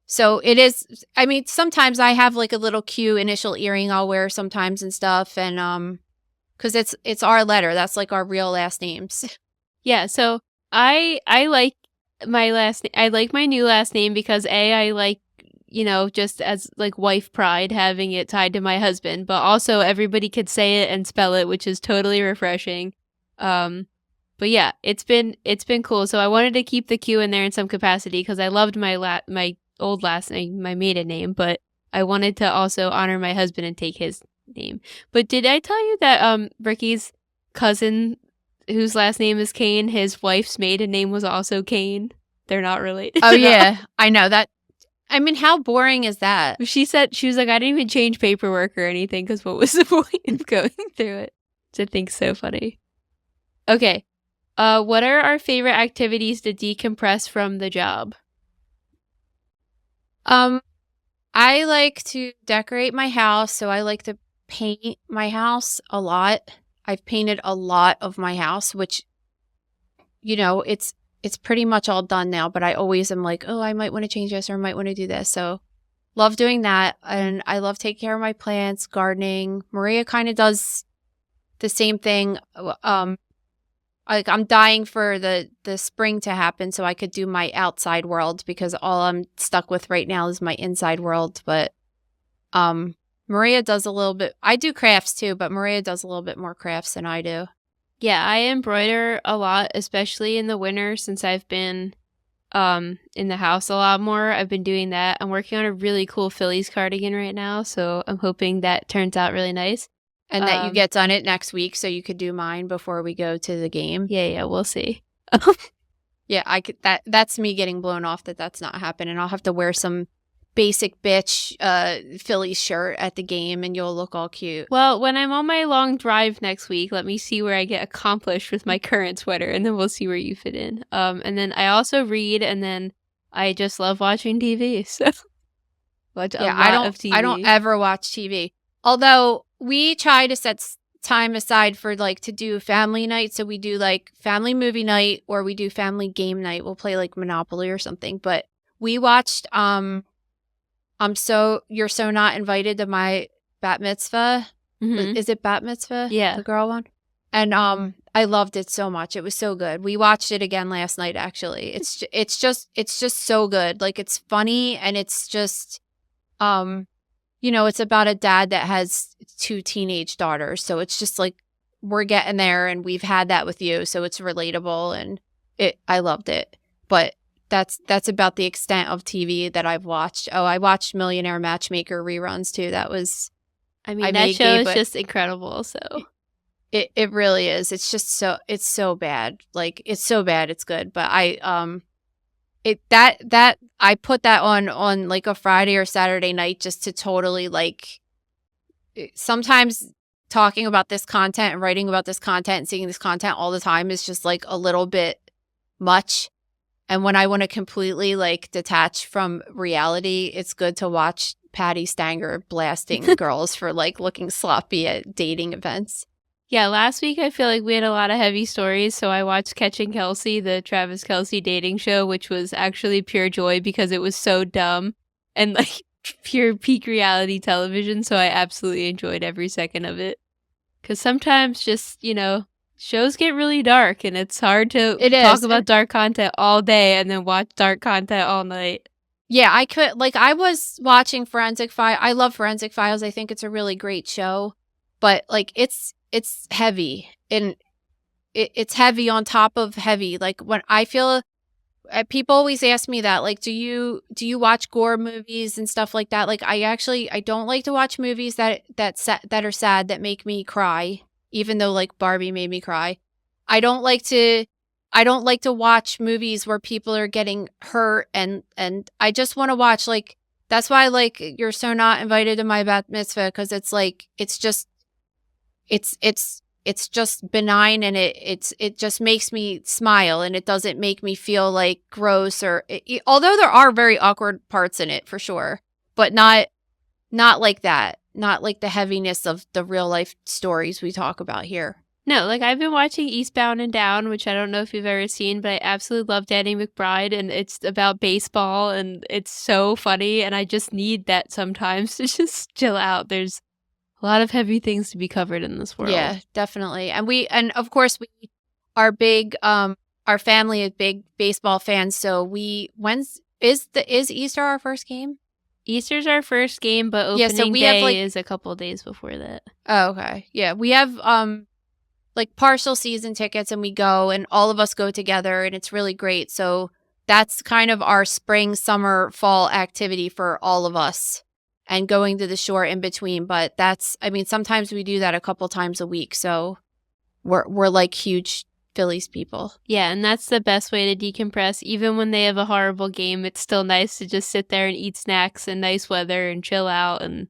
Speaker 3: So it is, sometimes I have like a little Q initial earring I'll wear sometimes and stuff. And because it's our letter. That's like our real last names.
Speaker 2: Yeah. So I like my last name. I like my new last name because I like, just as like wife pride, having it tied to my husband, but also everybody could say it and spell it, which is totally refreshing. But yeah, it's been cool. So I wanted to keep the Q in there in some capacity because I loved my old last name, my maiden name, but I wanted to also honor my husband and take his name. But did I tell you that Ricky's cousin, whose last name is Kane, his wife's maiden name was also Kane? They're not related.
Speaker 3: Oh yeah, I know that. How boring is that?
Speaker 2: She was like, I didn't even change paperwork or anything because what was the point of going through it? Which I think's so funny. Okay, what are our favorite activities to decompress from the job?
Speaker 3: I like to decorate my house, so I like to paint my house a lot. I've painted a lot of my house, which, it's pretty much all done now, but I always am like, oh, I might want to change this or I might want to do this. So love doing that. And I love taking care of my plants, gardening. Maria kind of does the same thing. Like I'm dying for the spring to happen so I could do my outside world, because all I'm stuck with right now is my inside world. But Maria does a little bit. I do crafts too, but Maria does a little bit more crafts than I do.
Speaker 2: Yeah, I embroider a lot, especially in the winter since I've been in the house a lot more. I've been doing that. I'm working on a really cool Phillies cardigan right now, so I'm hoping that turns out really nice.
Speaker 3: And that you get done it next week so you could do mine before we go to the game.
Speaker 2: Yeah, we'll see.
Speaker 3: Yeah, I could. That's me getting blown off that's not happening. I'll have to wear some basic bitch Phillies shirt at the game, and you'll look all cute.
Speaker 2: Well, when I'm on my long drive next week, let me see where I get accomplished with my current sweater, and then we'll see where you fit in. And then I also read, and then I just love watching TV. So watch a lot of TV.
Speaker 3: I don't ever watch TV. Although we try to set time aside for like to do family night. So we do like family movie night, or we do family game night. We'll play like Monopoly or something. But we watched You're So Not Invited to My Bat Mitzvah.
Speaker 2: Mm-hmm.
Speaker 3: Is it Bat Mitzvah?
Speaker 2: Yeah.
Speaker 3: The girl one. And I loved it so much. It was so good. We watched it again last night actually. It's just so good. Like it's funny, and it's just it's about a dad that has 2 teenage daughters. So it's just like we're getting there, and we've had that with you, so it's relatable, and I loved it. But that's about the extent of TV that I've watched. Oh, I watched Millionaire Matchmaker reruns too. That was
Speaker 2: that show is just incredible. So
Speaker 3: it really is. It's just so bad. Like it's so bad it's good. But I put that on like a Friday or Saturday night just to totally like, sometimes talking about this content and writing about this content and seeing this content all the time is just like a little bit much. And when I want to completely like detach from reality, it's good to watch Patty Stanger blasting girls for like looking sloppy at dating events.
Speaker 2: Yeah, last week I feel like we had a lot of heavy stories, so I watched Catching Kelsey, the Travis Kelce dating show, which was actually pure joy because it was so dumb and like pure peak reality television, so I absolutely enjoyed every second of it. Because sometimes just, shows get really dark, and it's hard to talk about dark content all day and then watch dark content all night.
Speaker 3: Yeah, I was watching Forensic Files. I love Forensic Files. I think it's a really great show, but like it's heavy, and it's heavy on top of heavy. Like when I feel, people always ask me that, like, do you watch gore movies and stuff like that? Like I don't like to watch movies that are sad, that make me cry, even though like Barbie made me cry. I don't like to watch movies where people are getting hurt, and I just want to watch, like, that's why like You're So Not Invited to My Bat Mitzvah, because it's like it's just benign, and it just makes me smile, and it doesn't make me feel like gross, or although there are very awkward parts in it for sure, but not like that, not like the heaviness of the real life stories we talk about here.
Speaker 2: No, like I've been watching Eastbound and Down, which I don't know if you've ever seen, but I absolutely love Danny McBride, and it's about baseball, and it's so funny, and I just need that sometimes to just chill out. There's a lot of heavy things to be covered in this world.
Speaker 3: Yeah, definitely. And of course we are big, our family is big baseball fans, so is Easter our first game?
Speaker 2: Easter's our first game, but opening day is a couple of days before that.
Speaker 3: Oh, okay. Yeah, we have like partial season tickets, and we go, and all of us go together, and it's really great. So that's kind of our spring, summer, fall activity for all of us, and going to the shore in between. But sometimes we do that a couple times a week. So we're like huge Phillies people.
Speaker 2: Yeah, and that's the best way to decompress. Even when they have a horrible game, it's still nice to just sit there and eat snacks and nice weather and chill out and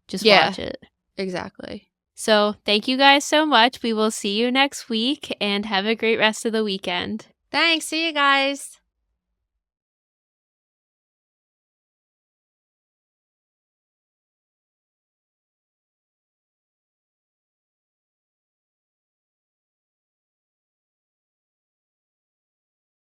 Speaker 2: just watch it.
Speaker 3: Exactly.
Speaker 2: So thank you guys so much. We will see you next week, and have a great rest of the weekend.
Speaker 3: Thanks. See you guys.